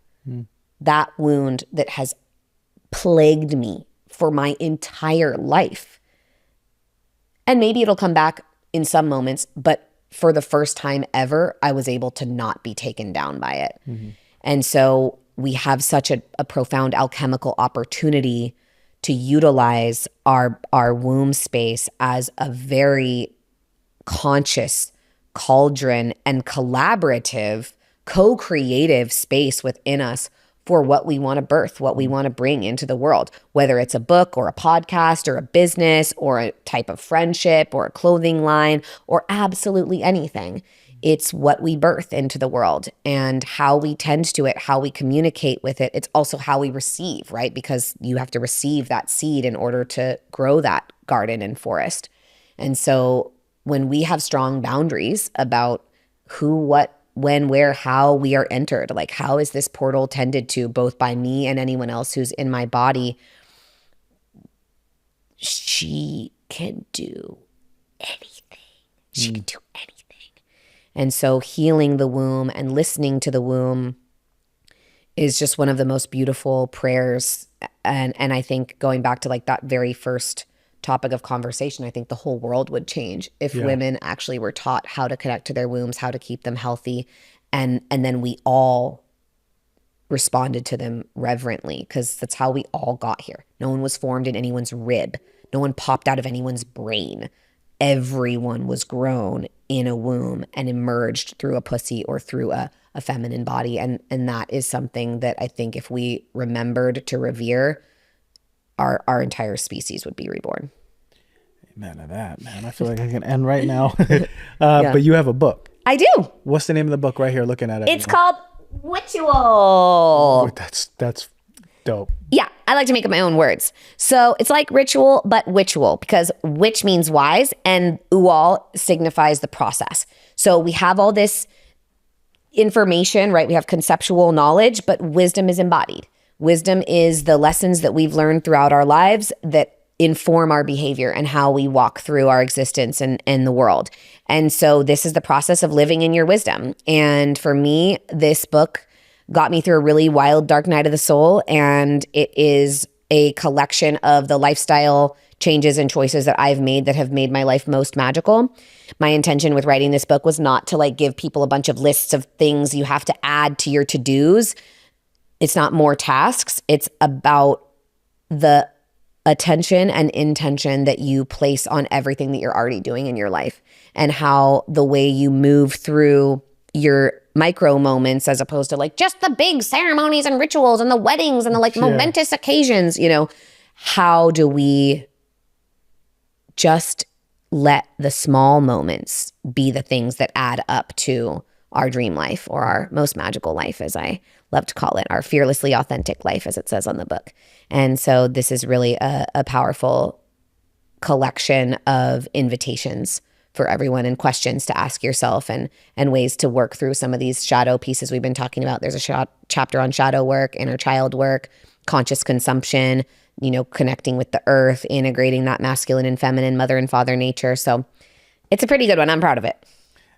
That wound that has plagued me for my entire life. And maybe it'll come back in some moments, but for the first time ever, I was able to not be taken down by it. And so we have such a profound alchemical opportunity to utilize our womb space as a very conscious cauldron and collaborative, co-creative space within us for what we want to birth, what we want to bring into the world, whether it's a book or a podcast or a business or a type of friendship or a clothing line or absolutely anything. It's what we birth into the world and how we tend to it, how we communicate with it. It's also how we receive, right? Because you have to receive that seed in order to grow that garden and forest. And so when we have strong boundaries about who, what, when, where, how we are entered, like how is this portal tended to both by me and anyone else who's in my body, she can do anything. She can do anything. And so healing the womb and listening to the womb is just one of the most beautiful prayers. And I think going back to like that very first topic of conversation, I think the whole world would change if women actually were taught how to connect to their wombs, how to keep them healthy. And then we all responded to them reverently, because that's how we all got here. No one was formed in anyone's rib. No one popped out of anyone's brain. Everyone was grown in a womb and emerged through a pussy or through a feminine body. And that is something that I think if we remembered to revere, our entire species would be reborn. Amen to that, man. I feel like I can end right now. But you have a book. I do. What's the name of the book right here looking at it? It's called Ritual. That's dope. Yeah, I like to make up my own words. So it's like ritual, but witchual, because witch means wise and ual signifies the process. So we have all this information, right? We have conceptual knowledge, but wisdom is embodied. Wisdom is the lessons that we've learned throughout our lives that inform our behavior and how we walk through our existence and the world. And so this is the process of living in your wisdom. And for me, this book got me through a really wild, dark night of the soul. And it is a collection of the lifestyle changes and choices that I've made that have made my life most magical. My intention with writing this book was not to like give people a bunch of lists of things you have to add to your to-dos. It's not more tasks. It's about the attention and intention that you place on everything that you're already doing in your life, and how the way you move through your micro moments, as opposed to like just the big ceremonies and rituals and the weddings and the like momentous occasions, you know, how do we just let the small moments be the things that add up to our dream life, or our most magical life, as I love to call it, our fearlessly authentic life, as it says on the book. And so this is really a powerful collection of invitations for everyone and questions to ask yourself, and ways to work through some of these shadow pieces we've been talking about. There's a chapter on shadow work, inner child work, conscious consumption, you know, connecting with the earth, integrating that masculine and feminine, mother and father nature. So it's a pretty good one. I'm proud of it.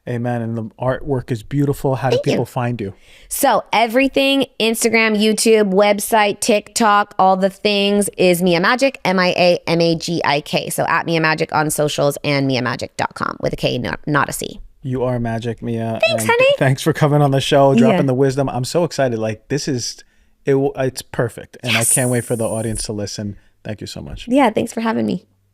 Amen. And the artwork is beautiful. How do people find you? So everything, Instagram, YouTube, website, TikTok, all the things is Mia Magik, MIAMAGIK. So at Mia Magik on socials and miamagik.com with a K, not a C. You are magic, Mia. Thanks, honey. Thanks for coming on the show, dropping the wisdom. I'm so excited. Like this is, it's perfect. And I can't wait for the audience to listen. Thank you so much. Yeah, thanks for having me.